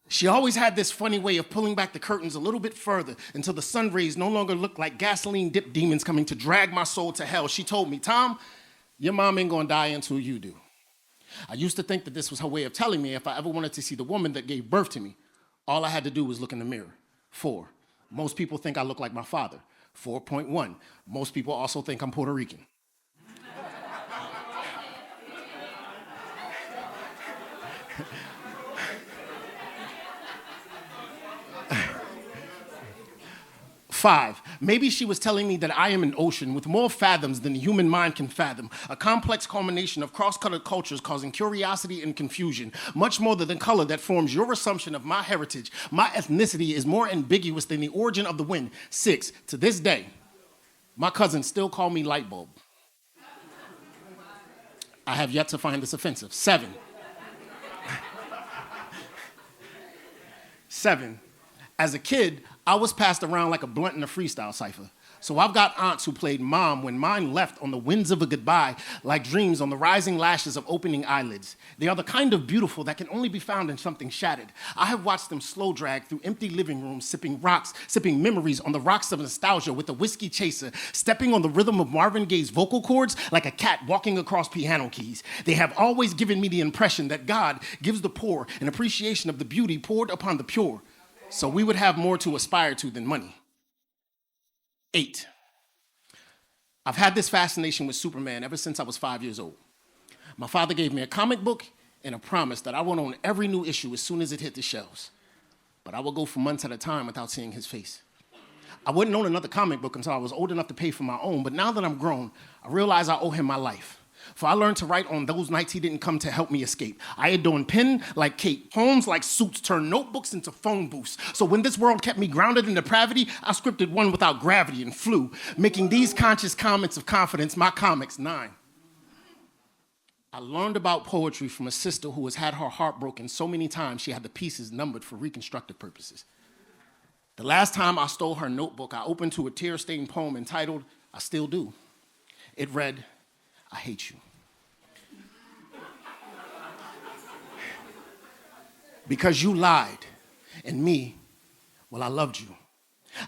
She always had this funny way of pulling back the curtains a little bit further until the sun rays no longer looked like gasoline-dipped demons coming to drag my soul to hell. She told me, Tom, your mom ain't gonna die until you do. I used to think that this was her way of telling me if I ever wanted to see the woman that gave birth to me, all I had to do was look in the mirror. 4, most people think I look like my father. 4.1, most people also think I'm Puerto Rican. 5, maybe she was telling me that I am an ocean with more fathoms than the human mind can fathom, a complex culmination of cross-colored cultures causing curiosity and confusion, much more than the color that forms your assumption of my heritage. My ethnicity is more ambiguous than the origin of the wind. 6, to this day, my cousins still call me light bulb. I have yet to find this offensive. 7, as a kid, I was passed around like a blunt in a freestyle cipher. So I've got aunts who played mom when mine left on the winds of a goodbye, like dreams on the rising lashes of opening eyelids. They are the kind of beautiful that can only be found in something shattered. I have watched them slow drag through empty living rooms, sipping memories on the rocks of nostalgia with a whiskey chaser, stepping on the rhythm of Marvin Gaye's vocal cords like a cat walking across piano keys. They have always given me the impression that God gives the poor an appreciation of the beauty poured upon the pure. So we would have more to aspire to than money. 8, I've had this fascination with Superman ever since I was 5 years old. My father gave me a comic book and a promise that I would own every new issue as soon as it hit the shelves. But I would go for months at a time without seeing his face. I wouldn't own another comic book until I was old enough to pay for my own, but now that I'm grown, I realize I owe him my life. For I learned to write on those nights he didn't come to help me escape. I adorned pen like Kate, poems like suits, turned notebooks into phone booths. So when this world kept me grounded in depravity, I scripted one without gravity and flew, making these conscious comments of confidence my comics. 9, I learned about poetry from a sister who has had her heart broken so many times she had the pieces numbered for reconstructive purposes. The last time I stole her notebook, I opened to a tear-stained poem entitled, I Still Do. It read, I hate you. Because you lied, and me, well, I loved you.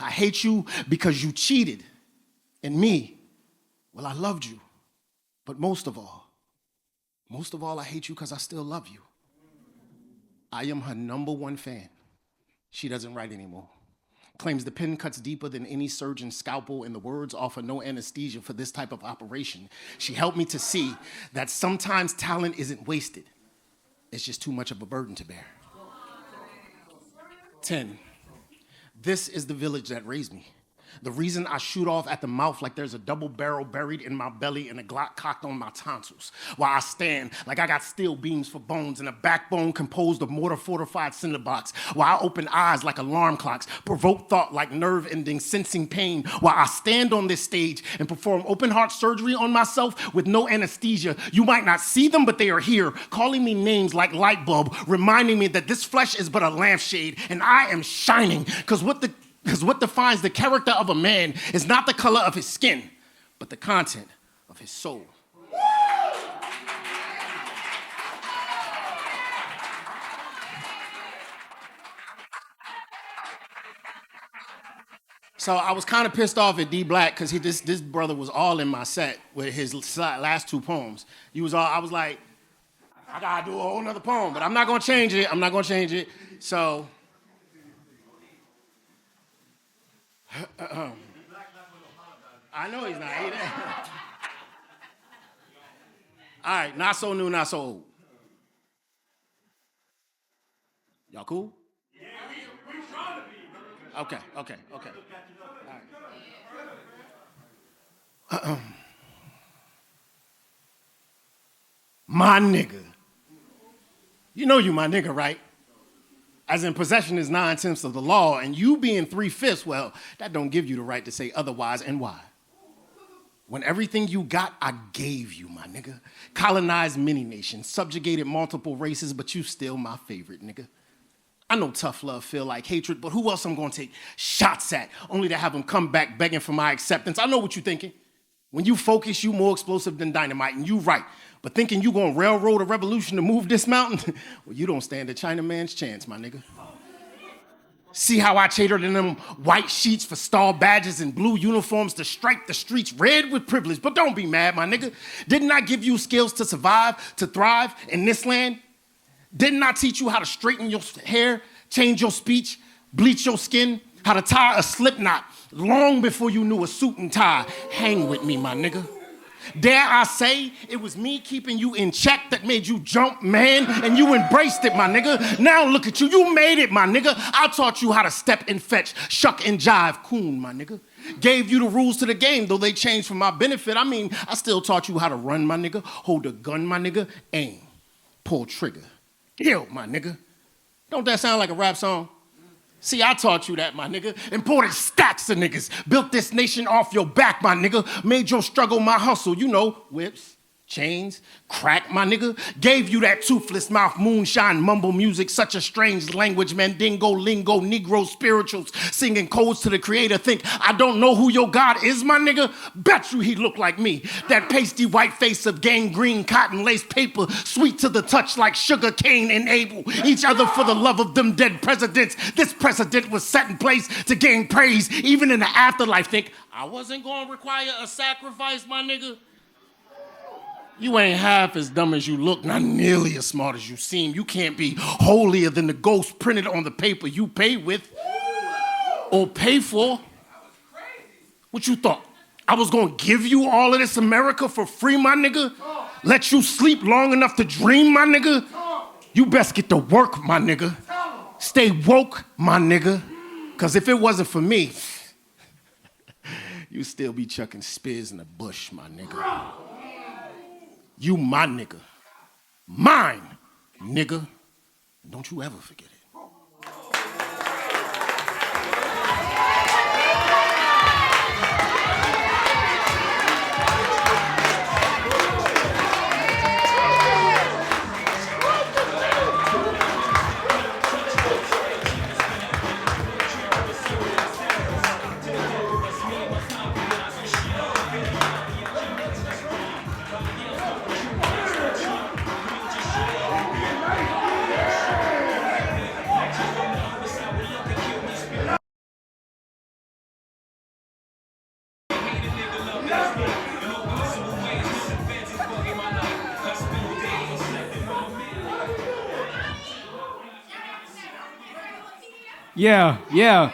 I hate you because you cheated, and me, well, I loved you. But most of all, I hate you because I still love you. I am her #1 fan. She doesn't write anymore. Claims the pen cuts deeper than any surgeon's scalpel and the words offer no anesthesia for this type of operation. She helped me to see that sometimes talent isn't wasted. It's just too much of a burden to bear. 10, this is the village that raised me. The reason I shoot off at the mouth like there's a double barrel buried in my belly and a Glock cocked on my tonsils. While I stand like I got steel beams for bones and a backbone composed of mortar-fortified cinder blocks. While I open eyes like alarm clocks, provoke thought like nerve-ending, sensing pain. While I stand on this stage and perform open-heart surgery on myself with no anesthesia. You might not see them, but they are here, calling me names like light bulb, reminding me that this flesh is but a lampshade and I am shining. Because what defines the character of a man is not the color of his skin, but the content of his soul. So I was kind of pissed off at D Black because this brother was all in my set with his last 2 poems. I was like, I gotta do a whole nother poem, but I'm not gonna change it. So. I know he's not. All right, not so new, not so old. Y'all cool? Yeah, we trying to be. Okay. My nigga. You know you my nigga, right? As in possession is 9/10 of the law, and you being 3/5, well, that don't give you the right to say otherwise, and why? When everything you got, I gave you, my nigga. Colonized many nations, subjugated multiple races, but you still my favorite, nigga. I know tough love feel like hatred, but who else I'm gonna take shots at, only to have them come back begging for my acceptance? I know what you're thinking. When you focus, you more explosive than dynamite, and you right. But thinking you gonna railroad a revolution to move this mountain, well, you don't stand a Chinaman's chance, my nigga. See how I catered in them white sheets for star badges and blue uniforms to stripe the streets red with privilege. But don't be mad, my nigga. Didn't I give you skills to survive, to thrive in this land? Didn't I teach you how to straighten your hair, change your speech, bleach your skin, how to tie a slip knot long before you knew a suit and tie? Hang with me, my nigga. Dare I say, it was me keeping you in check that made you jump, man, and you embraced it, my nigga. Now look at you, you made it, my nigga. I taught you how to step and fetch, shuck and jive, coon, my nigga. Gave you the rules to the game, though they changed for my benefit. I mean, I still taught you how to run, my nigga, hold a gun, my nigga, aim, pull trigger. Yo, my nigga. Don't that sound like a rap song? See, I taught you that, my nigga. Imported stacks of niggas. Built this nation off your back, my nigga. Made your struggle my hustle. You know, whips, chains, crack, my nigga. Gave you that toothless mouth, moonshine, mumble music. Such a strange language, mandingo, lingo, Negro spirituals. Singing codes to the creator. Think, I don't know who your God is, my nigga? Bet you he look like me. That pasty white face of gangrene, cotton lace paper. Sweet to the touch like sugar cane and Abel. Each other for the love of them dead presidents. This precedent was set in place to gain praise. Even in the afterlife, think, I wasn't gonna require a sacrifice, my nigga. You ain't half as dumb as you look, not nearly as smart as you seem. You can't be holier than the ghost printed on the paper you pay with or pay for. What you thought? I was gonna give you all of this America for free, my nigga? Let you sleep long enough to dream, my nigga? You best get to work, my nigga. Stay woke, my nigga. Cause if it wasn't for me, you still be chucking spears in the bush, my nigga. You my nigga. Mine, nigga. Don't you ever forget it. Yeah.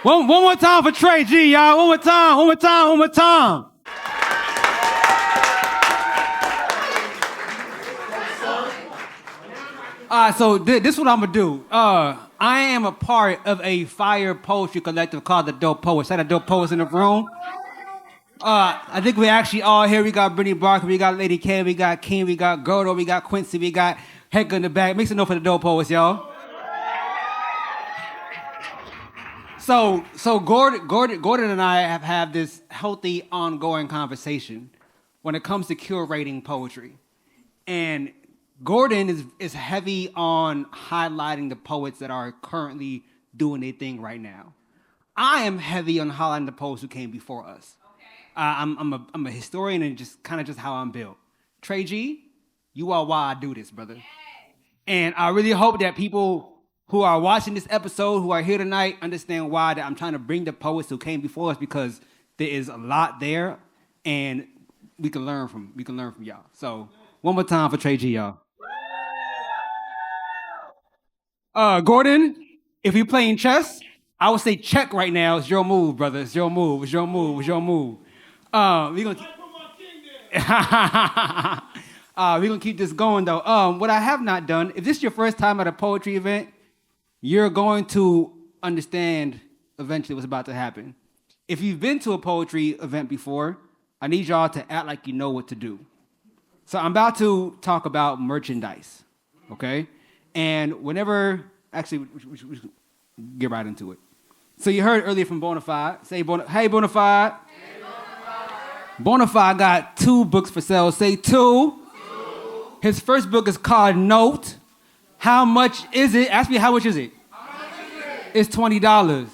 One more time for Tre G, y'all. One more time. All right, so this is what I'm gonna do. I am a part of a fire poetry collective called the Dope Poets. Is that the Dope Poets in the room? I think we actually all here. We got Brittany Barker, we got Lady K, we got King, we got Gordo, we got Quincy, we got Hector in the back. Make some noise for the Dope Poets, y'all. So Gordon and I have had this healthy, ongoing conversation when it comes to curating poetry. And Gordon is heavy on highlighting the poets that are currently doing their thing right now. I am heavy on highlighting the poets who came before us. I'm a historian and just how I'm built. Tre G, you are why I do this, brother. And I really hope that people who are watching this episode, who are here tonight, understand why that I'm trying to bring the poets who came before us, because there is a lot there, and we can learn from y'all. So one more time for Tre G, y'all. Gordon, if you're playing chess, I would say check right now. It's your move, brother. It's your move. We gonna keep this going though. What I have not done, if this is your first time at a poetry event, you're going to understand eventually what's about to happen. If you've been to a poetry event before, I need y'all to act like you know what to do. So I'm about to talk about merchandise, okay? And whenever, actually, we should get right into it. So you heard earlier from Bonafide. Say, hey, Bonafide. Bonafide got 2 books for sale. Say 2. His first book is called Note. How much is it? Ask me, how much is it? How much is it? It's $20. Only $20.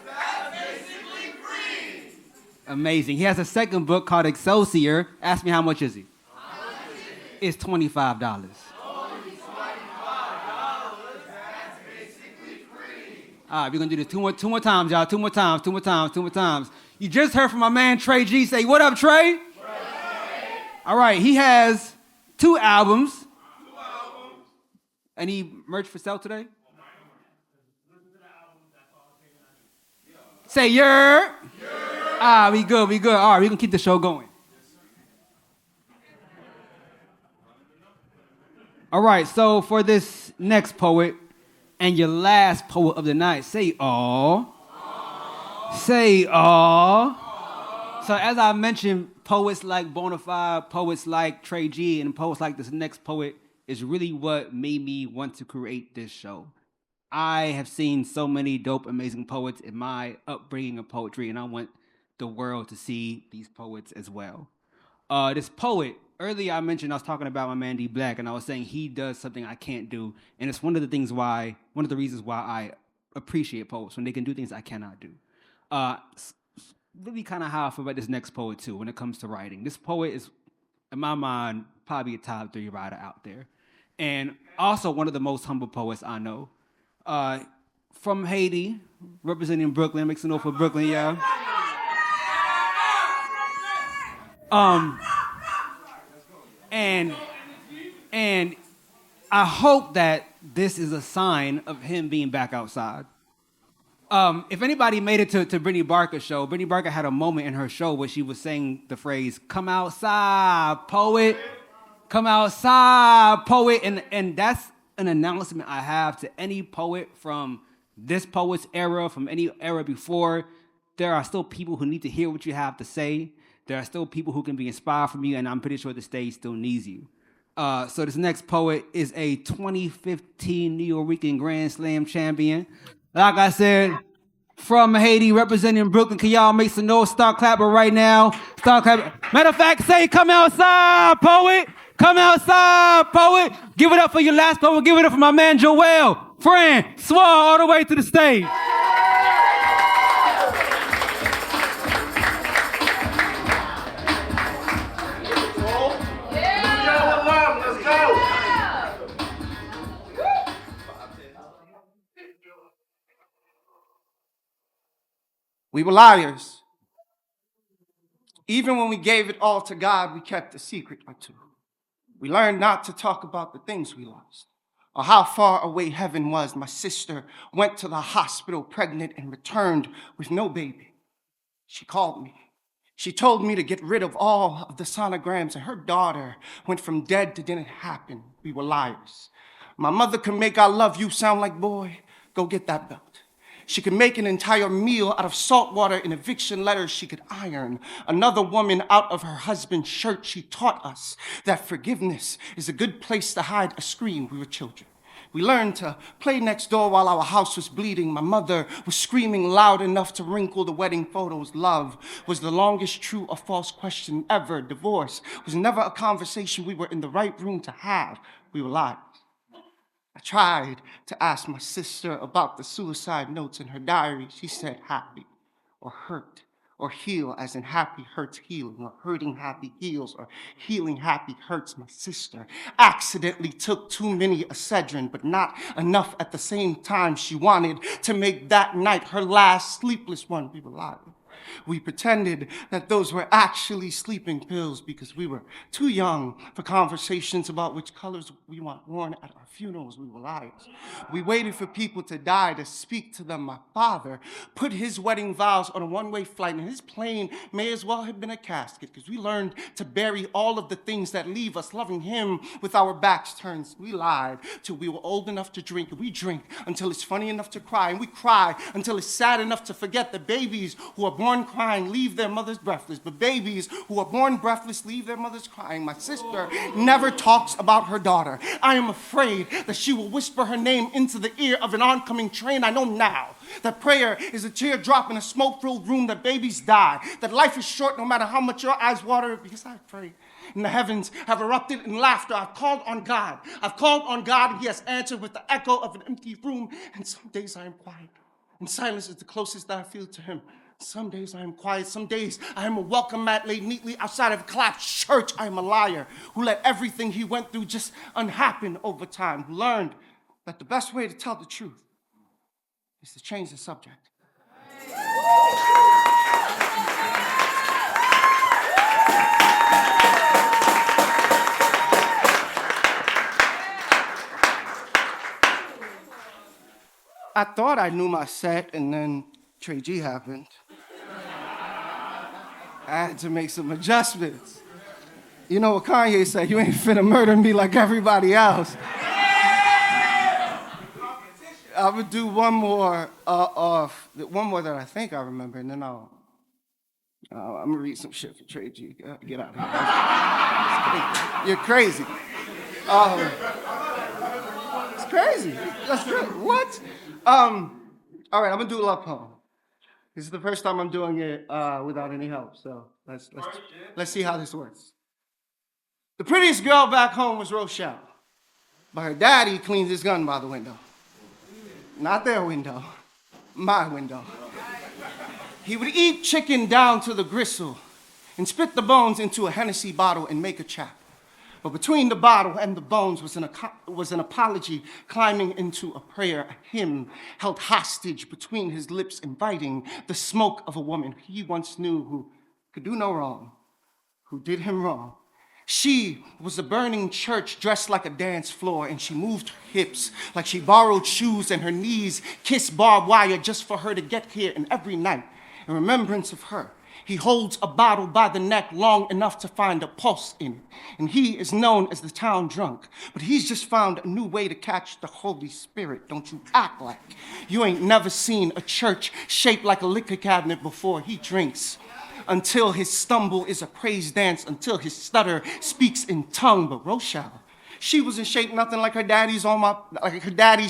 That's basically free. Amazing. He has a second book called Excelsior. Ask me, how much is it? How much is it? It's $25. Only $25. That's basically free. All right, we're going to do this two more times, y'all. Two more times. You just heard from my man Tre G. Say, what up, Tre? All right, he has 2 albums. Any merch for sale today? Say, yer. We good. All right, we can keep the show going. All right, so for this next poet and your last poet of the night, say, aw. Say, aw. So as I mentioned, poets like Bonafide, poets like Tre G, and poets like this next poet is really what made me want to create this show. I have seen so many dope, amazing poets in my upbringing of poetry, and I want the world to see these poets as well. This poet, earlier I mentioned I was talking about my man D Black, and I was saying he does something I can't do, and it's one of the reasons why I appreciate poets, when they can do things I cannot do. Really kind of how I feel about this next poet too when it comes to writing. This poet is, in my mind, probably a top 3 writer out there. And also one of the most humble poets I know. From Haiti, representing Brooklyn, makes a note for Brooklyn, yeah. And I hope that this is a sign of him being back outside. If anybody made it to Brittany Barker's show, Brittany Barker had a moment in her show where she was saying the phrase, "Come outside, poet. Come outside, poet." And that's an announcement I have to any poet from this poet's era, from any era before. There are still people who need to hear what you have to say. There are still people who can be inspired from you, and I'm pretty sure the stage still needs you. So this next poet is a 2015 New Yorker Grand Slam champion. Like I said, from Haiti, representing Brooklyn. Can y'all make some noise? Start clapping right now. Start clapping. Matter of fact, say, come outside, poet. Come outside, poet. Give it up for your last poet. Give it up for my man, Joel. Francois, all the way to the stage. We were liars. Even when we gave it all to God, we kept a secret or two. We learned not to talk about the things we lost or how far away heaven was. My sister went to the hospital pregnant and returned with no baby. She called me. She told me to get rid of all of the sonograms, and her daughter went from dead to didn't happen. We were liars. My mother could make "I love you" sound like, "Boy, go get that belt." She could make an entire meal out of salt water and eviction letters she could iron. Another woman out of her husband's shirt. She taught us that forgiveness is a good place to hide a scream. We were children. We learned to play next door while our house was bleeding. My mother was screaming loud enough to wrinkle the wedding photos. Love was the longest true or false question ever. Divorce was never a conversation we were in the right room to have. We were liars. I tried to ask my sister about the suicide notes in her diary. She said happy or hurt or heal, as in happy hurts healing, or hurting happy heals, or healing happy hurts. My sister accidentally took too many Excedrin, but not enough at the same time. She wanted to make that night her last sleepless one. We were liars. We pretended that those were actually sleeping pills because we were too young for conversations about which colors we want worn at our funerals. We were liars. We waited for people to die to speak to them. My father put his wedding vows on a one-way flight, and his plane may as well have been a casket because we learned to bury all of the things that leave us loving him with our backs turned. We lied till we were old enough to drink, and we drink until it's funny enough to cry, and we cry until it's sad enough to forget that babies who are born crying leave their mothers breathless, but babies who are born breathless leave their mothers crying. My sister never talks about her daughter. I am afraid that she will whisper her name into the ear of an oncoming train. I know now that prayer is a teardrop in a smoke-filled room, that babies die, that life is short no matter how much your eyes water, because I pray. And the heavens have erupted in laughter. I've called on God. I've called on God, and he has answered with the echo of an empty room. And some days I am quiet, and silence is the closest that I feel to him. Some days I am quiet. Some days I am a welcome mat laid neatly outside of a collapsed church. I am a liar who let everything he went through just unhappen over time, who learned that the best way to tell the truth is to change the subject. I thought I knew my set, and then Tre G happened. I had to make some adjustments. You know what Kanye said, you ain't finna murder me like everybody else. I would do one more that I think I remember, and then I'm gonna read some shit for Tre G. Get out of here. You're crazy. It's crazy. That's good. What? All right, I'm gonna do a love poem. This is the first time I'm doing it without any help, so let's see how this works. The prettiest girl back home was Rochelle, but her daddy cleaned his gun by the window. Not their window, my window. He would eat chicken down to the gristle and spit the bones into a Hennessy bottle and make a chap. But between the bottle and the bones was an apology climbing into a prayer, a hymn held hostage between his lips, inviting the smoke of a woman he once knew who could do no wrong, who did him wrong. She was a burning church dressed like a dance floor, and she moved her hips like she borrowed shoes, and her knees kissed barbed wire just for her to get here. And every night, in remembrance of her, he holds a bottle by the neck long enough to find a pulse in it. And he is known as the town drunk, but he's just found a new way to catch the Holy Spirit. Don't you act like you ain't never seen a church shaped like a liquor cabinet before. He drinks until his stumble is a praise dance, until his stutter speaks in tongue. But Rochelle, she wasn't shaped nothing like her daddy's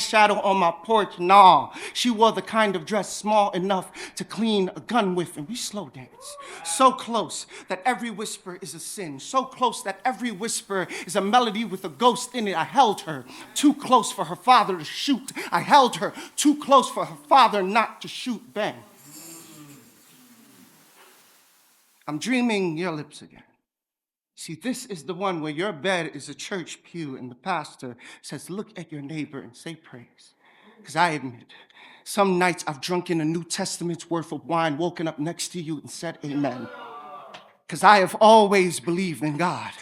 shadow on my porch. Nah, she wore the kind of dress small enough to clean a gun with, and we slow dance. So close that every whisper is a sin. So close that every whisper is a melody with a ghost in it. I held her too close for her father to shoot. I held her too close for her father not to shoot. Bang. I'm dreaming your lips again. See, this is the one where your bed is a church pew and the pastor says, look at your neighbor and say praise. Because I admit, some nights I've drunken a New Testament's worth of wine, woken up next to you and said amen. Because I have always believed in God,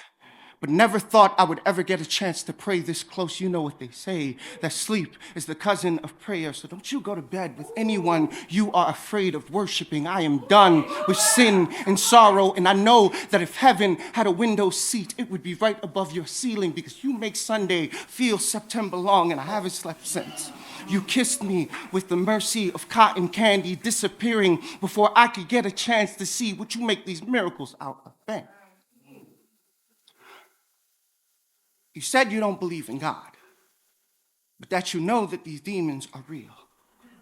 but never thought I would ever get a chance to pray this close. You know what they say, that sleep is the cousin of prayer. So don't you go to bed with anyone you are afraid of worshiping. I am done with sin and sorrow, and I know that if heaven had a window seat, it would be right above your ceiling, because you make Sunday feel September long, and I haven't slept since. You kissed me with the mercy of cotton candy disappearing before I could get a chance to see what you make these miracles out of. Bang. You said you don't believe in God, but that you know that these demons are real.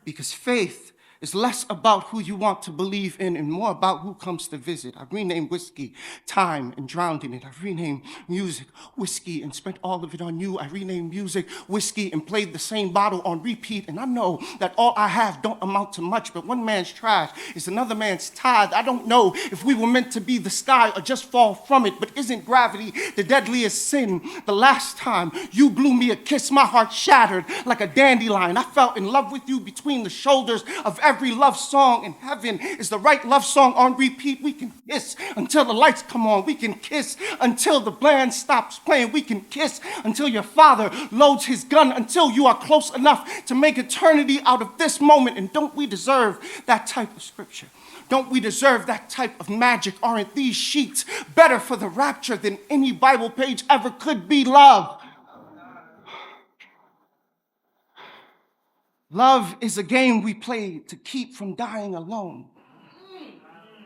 Because faith is less about who you want to believe in and more about who comes to visit. I've renamed whiskey time and drowned in it. I've renamed music whiskey and spent all of it on you. I renamed music whiskey and played the same bottle on repeat. And I know that all I have don't amount to much, but one man's trash is another man's tithe. I don't know if we were meant to be the sky or just fall from it, but isn't gravity the deadliest sin? The last time you blew me a kiss, my heart shattered like a dandelion. I fell in love with you between the shoulders of every every love song in heaven is the right love song on repeat. We can kiss until the lights come on. We can kiss until the band stops playing. We can kiss until your father loads his gun, until you are close enough to make eternity out of this moment. And don't we deserve that type of scripture? Don't we deserve that type of magic? Aren't these sheets better for the rapture than any Bible page ever could be? Love. Love is a game we play to keep from dying alone.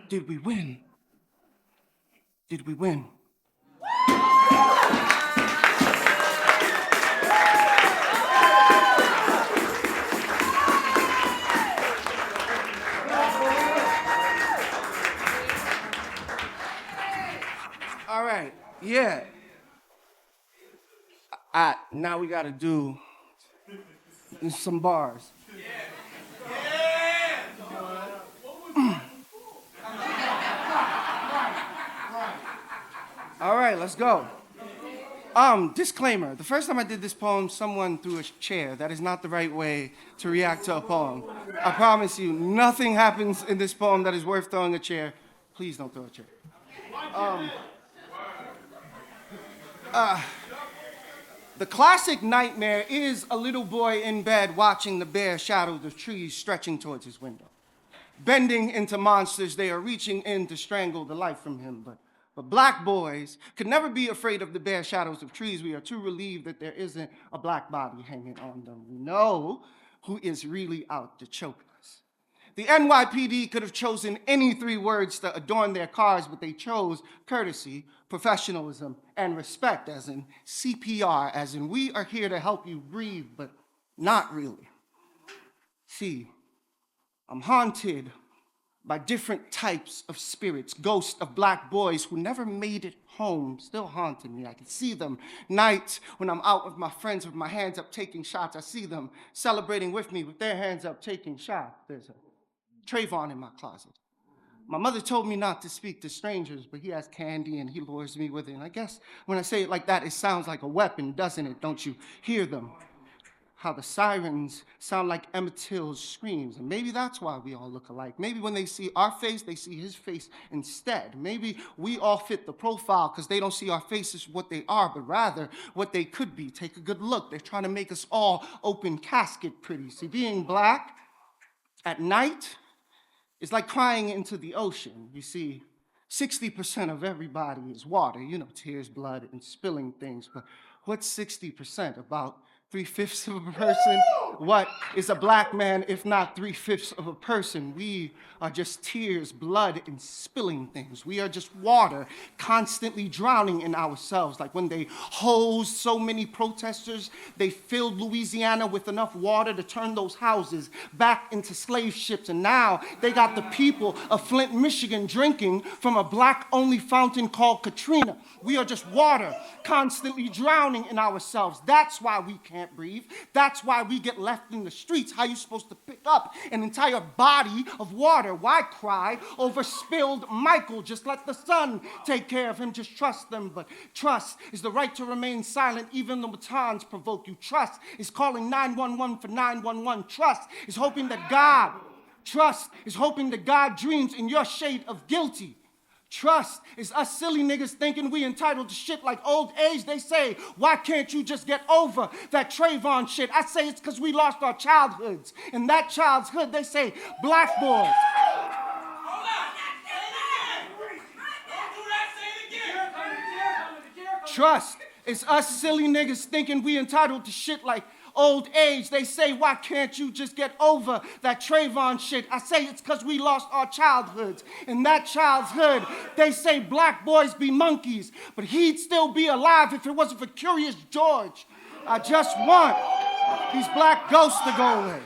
Did we win? Did we win? All right, yeah. Now we gotta do some bars. All right, let's go. Disclaimer. The first time I did this poem, someone threw a chair. That is not the right way to react to a poem. I promise you, nothing happens in this poem that is worth throwing a chair. Please don't throw a chair. The classic nightmare is a little boy in bed watching the bare shadows of trees stretching towards his window. Bending into monsters, they are reaching in to strangle the life from him. But black boys could never be afraid of the bare shadows of trees. We are too relieved that there isn't a black body hanging on them. We know who is really out to choke us. The NYPD could have chosen any 3 words to adorn their cars, but they chose courtesy, professionalism, and respect, as in CPR, as in we are here to help you breathe, but not really. See, I'm haunted by different types of spirits, ghosts of black boys who never made it home, still haunting me. I can see them nights when I'm out with my friends with my hands up taking shots. I see them celebrating with me with their hands up taking shots. There's a Trayvon in my closet. My mother told me not to speak to strangers, but he has candy and he lures me with it. And I guess when I say it like that, it sounds like a weapon, doesn't it? Don't you hear them? How the sirens sound like Emmett Till's screams. And maybe that's why we all look alike. Maybe when they see our face, they see his face instead. Maybe we all fit the profile because they don't see our faces what they are, but rather what they could be. Take a good look. They're trying to make us all open casket pretty. See, being black at night, it's like crying into the ocean. You see, 60% of everybody is water, you know, tears, blood, and spilling things. But what's 60%? About 3/5 of a person? What is a black man if not 3/5 of a person? We are just tears, blood, and spilling things. We are just water, constantly drowning in ourselves. Like when they hosed so many protesters, they filled Louisiana with enough water to turn those houses back into slave ships. And now they got the people of Flint, Michigan drinking from a black-only fountain called Katrina. We are just water, constantly drowning in ourselves. That's why we can't breathe. That's why we get left in the streets. How are you supposed to pick up an entire body of water? Why cry over spilled Michael? Just let the sun take care of him. Just trust them. But trust is the right to remain silent even though batons provoke you. Trust is calling 911 for 911. Trust is hoping that God dreams in your shade of guilty. Trust is us silly niggas thinking we entitled to shit like old age. They say, why can't you just get over that Trayvon shit? I say it's because we lost our childhoods. In that childhood, they say, black boys. Trust is us silly niggas thinking we entitled to shit like old age. They say, why can't you just get over that Trayvon shit? I say it's because we lost our childhoods. In that childhood, they say black boys be monkeys, but he'd still be alive if it wasn't for Curious George. I just want these black ghosts to go away.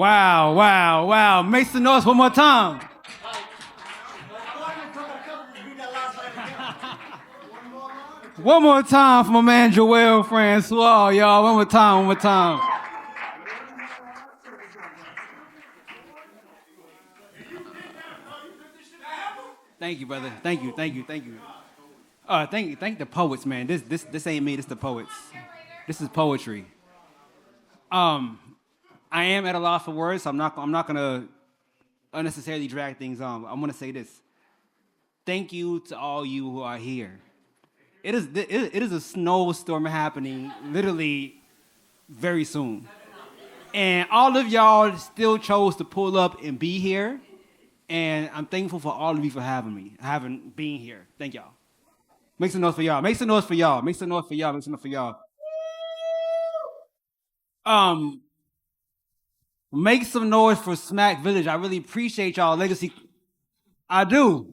Wow, wow, wow. Make some noise one more time. One more time for my man Joel Francois, y'all. One more time, one more time. Thank you, brother. Thank you, thank you, thank you. Thank the poets, man. This ain't me, this the poets. This is poetry. I am at a loss for words, so I'm not gonna unnecessarily drag things on. I'm gonna say this. Thank you to all you who are here. It is a snowstorm happening literally very soon. And all of y'all still chose to pull up and be here. And I'm thankful for all of you for being here. Thank y'all. Make some noise for y'all. Make some noise for y'all. Make some noise for y'all. Make some noise for y'all. Make some noise for Smack Village. I really appreciate y'all legacy. I do.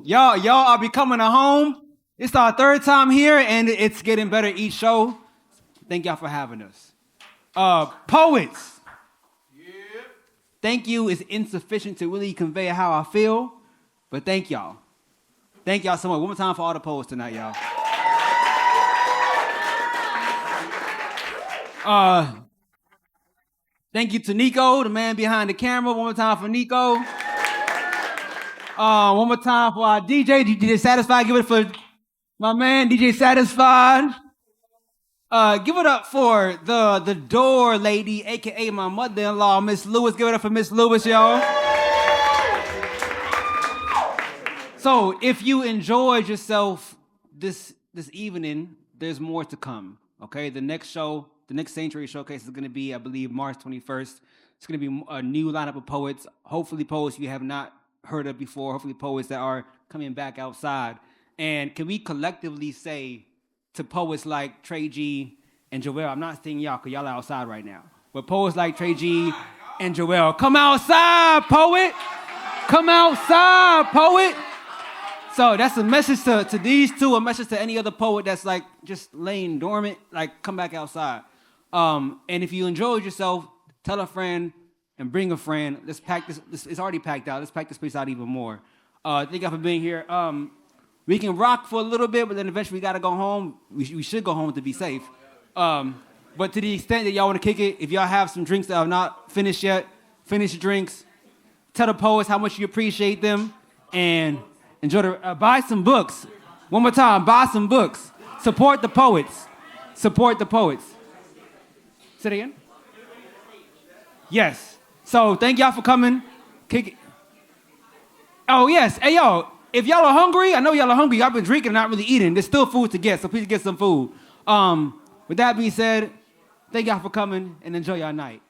Y'all are becoming a home. It's our third time here, and it's getting better each show. Thank y'all for having us. Poets. Yeah. Thank you is insufficient to really convey how I feel, but thank y'all. Thank y'all so much. One more time for all the poets tonight, y'all. Thank you to Nico, the man behind the camera. One more time for Nico. One more time for our DJ. DJ Satisfied. Give it for my man, DJ Satisfied. Give it up for the door lady, aka my mother-in-law, Miss Lewis. Give it up for Miss Lewis, y'all. So if you enjoyed yourself this evening, there's more to come. Okay, the next show, the next Sanctuary Showcase is going to be, I believe, March 21st. It's going to be a new lineup of poets. Hopefully, poets you have not heard of before. Hopefully, poets that are coming back outside. And can we collectively say to poets like Tre G and Joel, I'm not saying y'all because y'all are outside right now, but poets like Tre G and Joel, come outside, poet. Come outside, poet. So that's a message to these two, a message to any other poet that's like just laying dormant, like come back outside. And if you enjoyed yourself, tell a friend and bring a friend. Let's pack this. It's already packed out. Let's pack this place out even more. Thank you for being here. We can rock for a little bit, but then eventually we got to go home. We should go home to be safe. But to the extent that y'all want to kick it, if y'all have some drinks that are not finished yet, finish your drinks. Tell the poets how much you appreciate them. And enjoy buy some books. One more time, buy some books. Support the poets. Support the poets. Say it again? Yes. So thank y'all for coming. Kick it. Oh, yes. Hey, yo, if y'all are hungry, I know y'all are hungry. Y'all been drinking and not really eating. There's still food to get, so please get some food. With that being said, thank y'all for coming and enjoy your night.